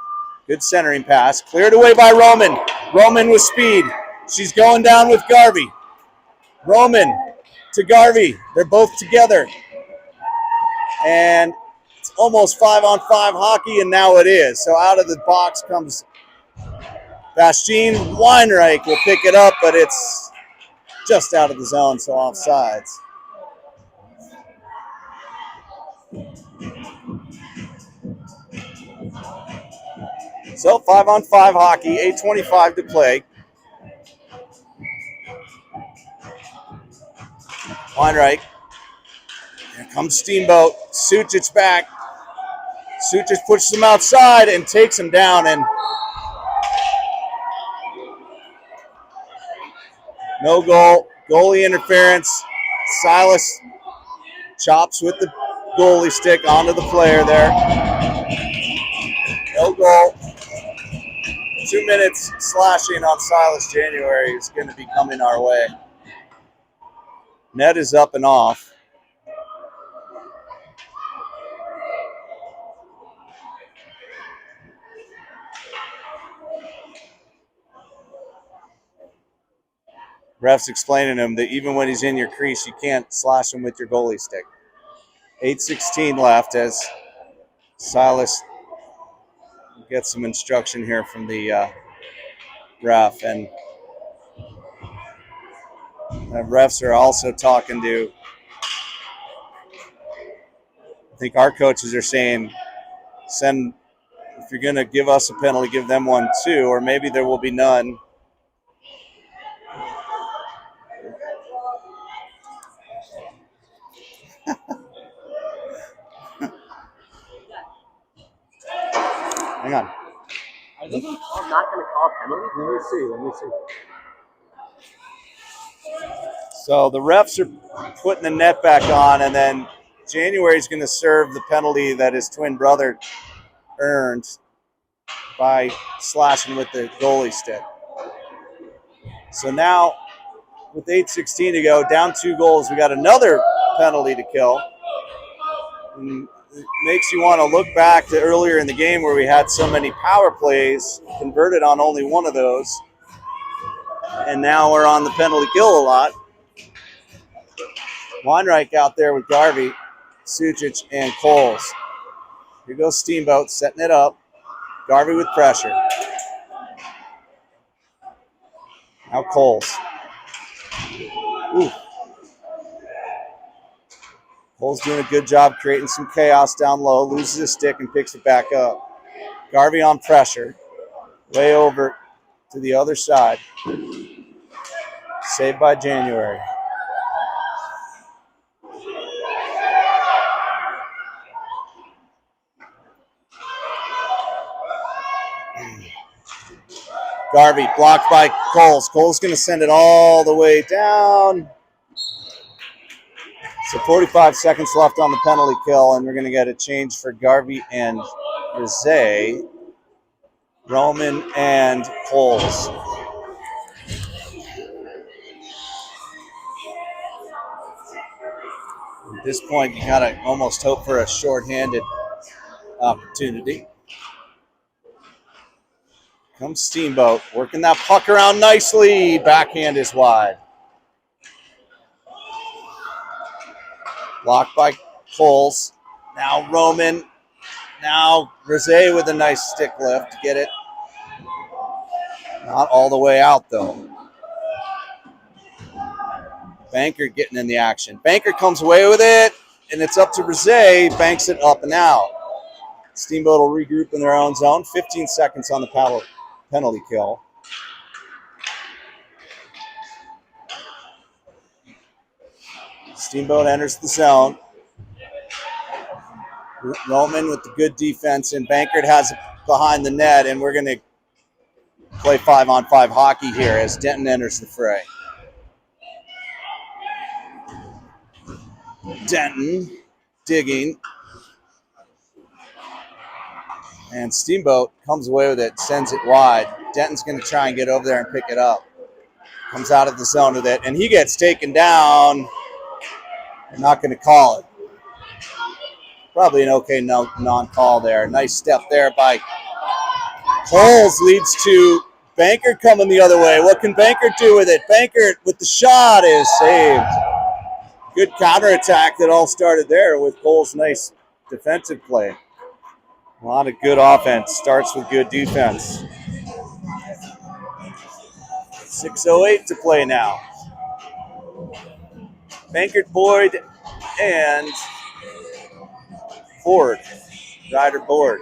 Good centering pass. Cleared away by Roman. Roman with speed. She's going down with Garvey. Roman to Garvey. They're both together. And it's almost 5-on-5 hockey, and now it is. So out of the box comes Bastien Weinreich will pick it up, but it's just out of the zone, so offsides. So 5-on-5 hockey, 8:25 to play. Weinreich. Here comes Steamboat. Sucic back. Sucic pushes him outside and takes him down, and no goal. Goalie interference. Silas chops with the goalie stick onto the player there. No goal. 2 minutes slashing on Silas January is going to be coming our way. Net is up and off. Ref's explaining to him that even when he's in your crease, you can't slash him with your goalie stick. 8:16 left as Silas gets some instruction here from the ref. And refs are also talking to, I think our coaches are saying, if you're going to give us a penalty, give them one too, or maybe there will be none. Hang on. I think I'm not going to call a penalty. Let me see. So the refs are putting the net back on, and then January's going to serve the penalty that his twin brother earned by slashing with the goalie stick. So now, with 8:16 to go, down 2 goals, we got another penalty to kill. And it makes you want to look back to earlier in the game where we had so many power plays, converted on only one of those, and now we're on the penalty kill a lot. Weinreich out there with Garvey, Sucic, and Coles. Here goes Steamboat, setting it up. Garvey with pressure. Now Coles. Ooh. Coles doing a good job creating some chaos down low, loses his stick and picks it back up. Garvey on pressure. Way over to the other side. Saved by January. Garvey blocked by Coles. Coles going to send it all the way down. So 45 seconds left on the penalty kill, and we're going to get a change for Garvey and Rizé, Roman, and Coles. At this point, you got to almost hope for a shorthanded opportunity. Comes Steamboat, working that puck around nicely. Backhand is wide. Blocked by Coles. Now Roman. Now Rizé with a nice stick lift. Get it. Not all the way out, though. Banker getting in the action. Banker comes away with it, and it's up to Rizé. Banks it up and out. Steamboat will regroup in their own zone. 15 seconds on the penalty kill. Steamboat enters the zone. Roman with the good defense, and Bankert has it behind the net, and we're going to play 5-on-5 hockey here as Denton enters the fray. Denton digging. And Steamboat comes away with it, sends it wide. Denton's going to try and get over there and pick it up. Comes out of the zone with it, and he gets taken down. They're not going to call it. Probably an okay non-call there. Nice step there by Coles, leads to Bankert coming the other way. What can Bankert do with it? Bankert with the shot is saved. Good counterattack that all started there with Coles' nice defensive play. A lot of good offense starts with good defense. 6:08 to play now. Bankert, Boyd, and Ford. Ryder, Board.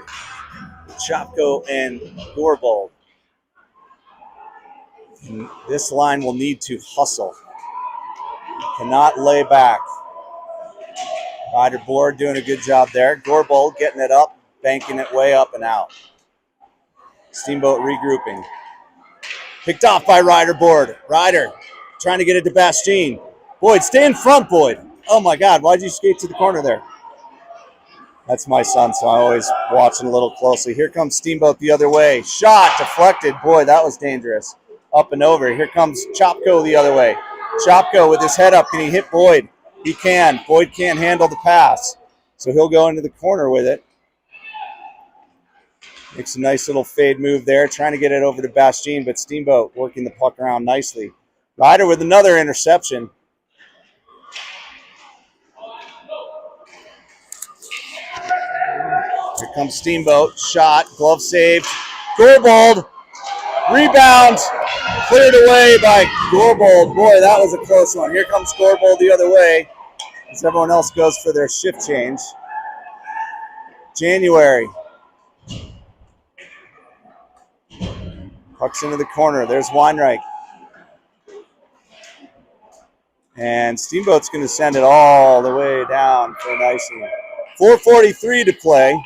Chopko and Gorbald. And this line will need to hustle. Cannot lay back. Ryder, Board doing a good job there. Gorbald getting it up, banking it way up and out. Steamboat regrouping. Picked off by Ryder, Board. Ryder trying to get it to Bastien. Boyd, stay in front, Boyd. Oh my God, why'd you skate to the corner there? That's my son, so I'm always watching a little closely. Here comes Steamboat the other way. Shot, deflected. Boy, that was dangerous. Up and over. Here comes Chopko the other way. Chopko with his head up. Can he hit Boyd? He can. Boyd can't handle the pass, so he'll go into the corner with it. Makes a nice little fade move there, trying to get it over to Bastien, but Steamboat working the puck around nicely. Ryder with another interception. Here comes Steamboat. Shot. Glove saved. Gorbald. Rebound. Cleared away by Gorbald. Boy, that was a close one. Here comes Gorbald the other way as everyone else goes for their shift change. January. Pucks into the corner. There's Weinreich. And Steamboat's going to send it all the way down for an icing. 4:43 to play.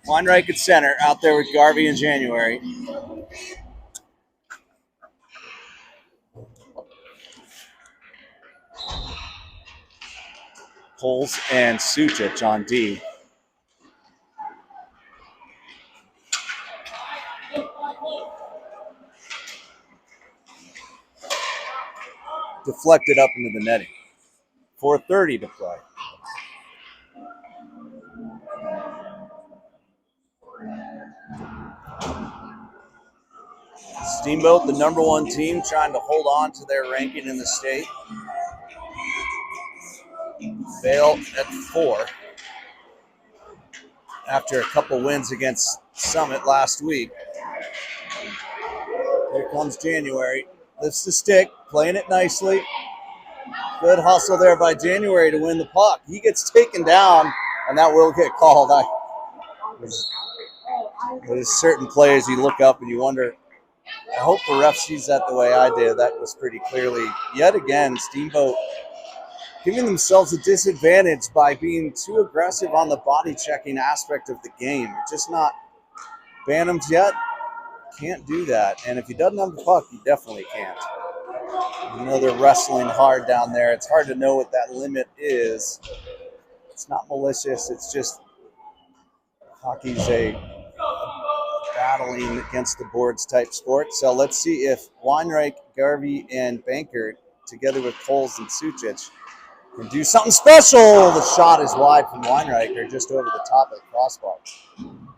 Weinreich at center, out there with Garvey in January. Poles and Sucic on D. Deflected up into the netting. 4:30 to play. Steamboat, the #1 team, trying to hold on to their ranking in the state. Vale at 4 after a couple wins against Summit last week. Here comes January. Lifts the stick, playing it nicely. Good hustle there by January to win the puck. He gets taken down, and that will get called. There's certain plays you look up and you wonder, I hope the ref sees that the way I did. That was pretty clearly, yet again, Steamboat giving themselves a disadvantage by being too aggressive on the body checking aspect of the game. You're just not Bantams yet. Can't do that. And if he doesn't have the puck, he definitely can't. You know they're wrestling hard down there. It's hard to know what that limit is. It's not malicious. It's just hockey's a battling against the boards type sport. So let's see if Weinreich, Garvey, and Bankert, together with Coles and Sucic, can do something special. The shot is wide from Weinreich, or just over the top of the crossbar.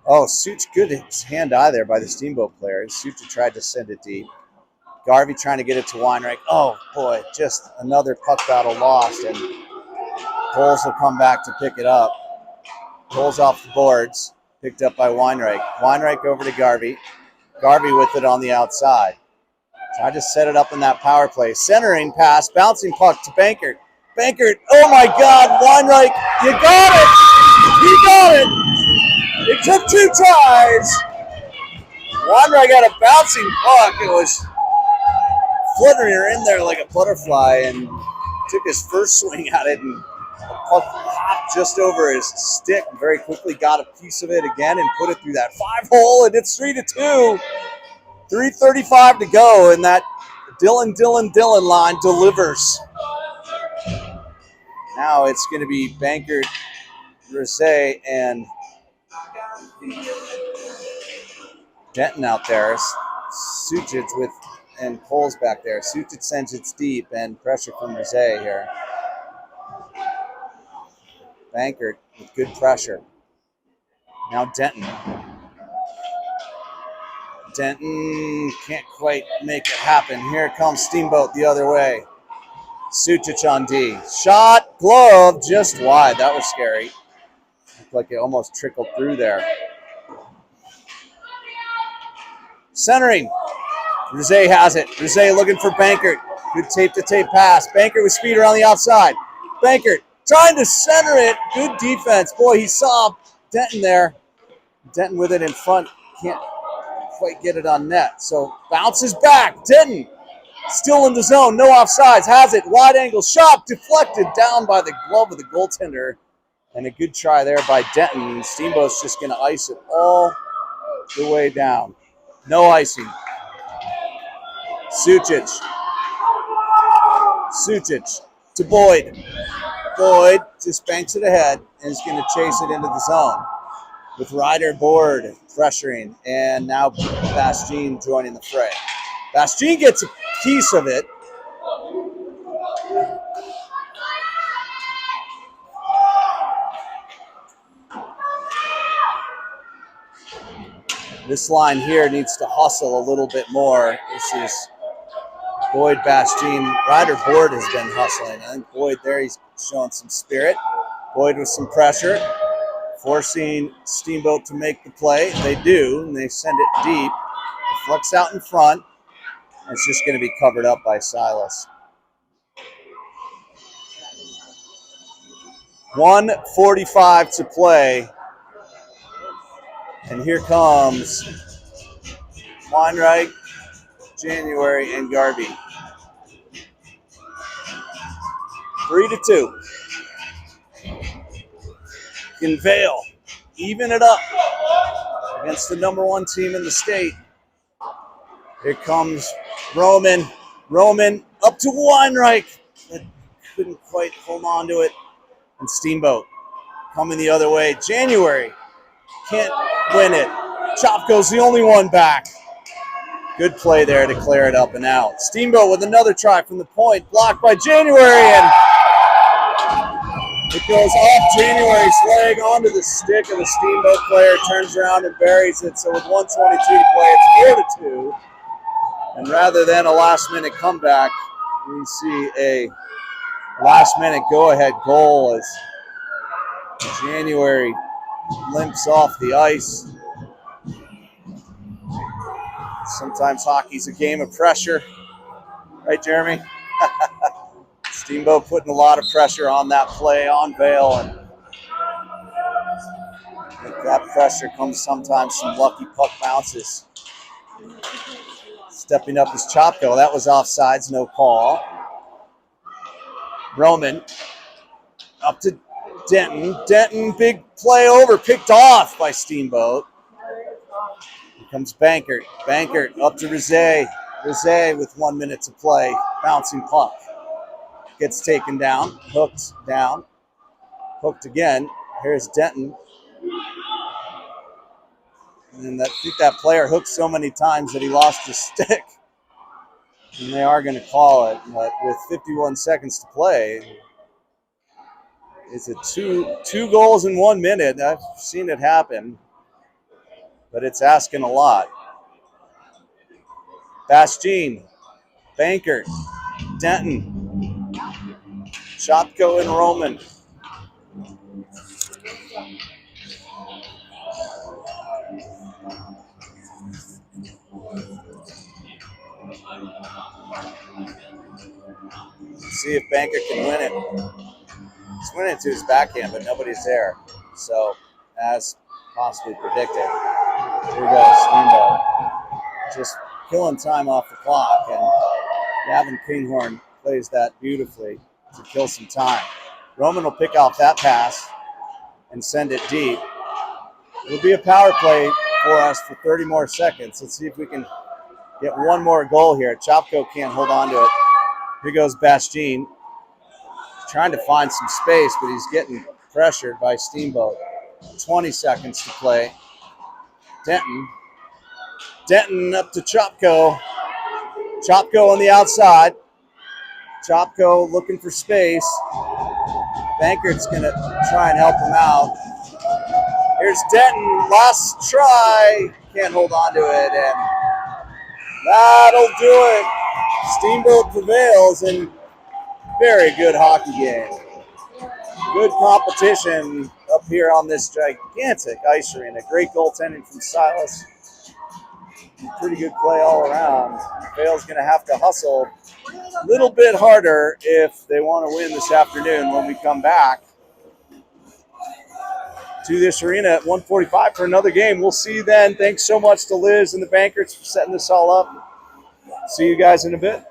Oh, Sucic, good hand-eye there by the Steamboat player. Sucic tried to send it deep. Garvey trying to get it to Weinreich. Oh, boy, just another puck battle lost, and Coles will come back to pick it up. Coles off the boards, picked up by Weinreich. Weinreich over to Garvey. Garvey with it on the outside. Tried to set it up in that power play. Centering pass, bouncing puck to Bankert. Bankert, oh my God, Weinreich, you got it! You got it! It took 2 tries. Weinreich got a bouncing puck. It was fluttering her in there like a butterfly and took his first swing at it, and the puck hopped just over his stick and very quickly got a piece of it again and put it through that 5-hole, and it's 3-2. 3:35 to go, and that Dylan line delivers. Now it's going to be Bankert, Rosé, and Denton out there. Sucic with and Coles back there. Sucic sends it deep, and pressure from Rosé here. Bankert with good pressure. Now Denton. Denton can't quite make it happen. Here comes Steamboat the other way. Sucic on D. Shot, glove, just wide. That was scary. Looked like it almost trickled through there. Centering. Rosé has it. Rosé looking for Bankert. Good tape-to-tape pass. Bankert with speed around the outside. Bankert trying to center it. Good defense. Boy, he saw Denton there. Denton with it in front. Can't quite get it on net. So bounces back. Denton still in the zone. No offsides. Has it. Wide angle shot. Deflected down by the glove of the goaltender. And a good try there by Denton. Steamboat's just going to ice it all the way down. No icing. Sucic to Boyd. Boyd just banks it ahead and is going to chase it into the zone with Ryder Board pressuring, and now Bastien joining the fray. Bastien gets a piece of it. This line here needs to hustle a little bit more. This is Boyd, Bastien. Ryder Board has been hustling. I think Boyd there, he's showing some spirit. Boyd with some pressure, forcing Steamboat to make the play. They do, and they send it deep. It flicks out in front. It's just going to be covered up by Silas. 1:45 to play. And here comes Weinreich, January, and Garvey. 3-2. Can Vale even it up against the #1 team in the state. Here comes Roman. Roman up to Weinreich. But couldn't quite hold on to it. And Steamboat coming the other way. January can't win it. Chopko's the only one back. Good play there to clear it up and out. Steamboat with another try from the point. Blocked by January, and it goes off January's leg onto the stick of the Steamboat player. Turns around and buries it. So with 1:22 to play, it's 4-2. And rather than a last-minute comeback, we see a last-minute go-ahead goal as January limps off the ice. Sometimes hockey's a game of pressure. Right, Jeremy? Steamboat putting a lot of pressure on that play on Vale. And with that pressure comes sometimes some lucky puck bounces. Stepping up is Chopko. That was offsides, no call. Roman up to Denton. Denton, big play over, picked off by Steamboat. Here comes Bankert. Bankert up to Rosé. Rosé with 1 minute to play. Bouncing puck. Gets taken down. Hooked down. Hooked again. Here's Denton. And I think that player hooked so many times that he lost his stick. And they are going to call it. But with 51 seconds to play, it's a two goals in 1 minute. I've seen it happen, but it's asking a lot. Bastien, Bankert, Denton, Chopko, and Roman. See if Bankert can win it. He's winning to his backhand, but nobody's there. So, as possibly predicted, here goes Steamboat. Just killing time off the clock, and Gavin Kinghorn plays that beautifully to kill some time. Roman will pick off that pass and send it deep. It'll be a power play for us for 30 more seconds. Let's see if we can get one more goal here. Chopko can't hold on to it. Here goes Bastien. Trying to find some space, but he's getting pressured by Steamboat. 20 seconds to play. Denton. Denton up to Chopko. Chopko on the outside. Chopko looking for space. Bankert's going to try and help him out. Here's Denton. Last try. Can't hold on to it, and That'll do it. Steamboat prevails in very good hockey game. Good competition up here on this gigantic ice arena. Great goaltending from Silas. Pretty good play all around. Vail's going to have to hustle a little bit harder if they want to win this afternoon when we come back to this arena at 1:45 for another game. We'll see you then. Thanks so much to Liz and the Bankers for setting this all up. See you guys in a bit.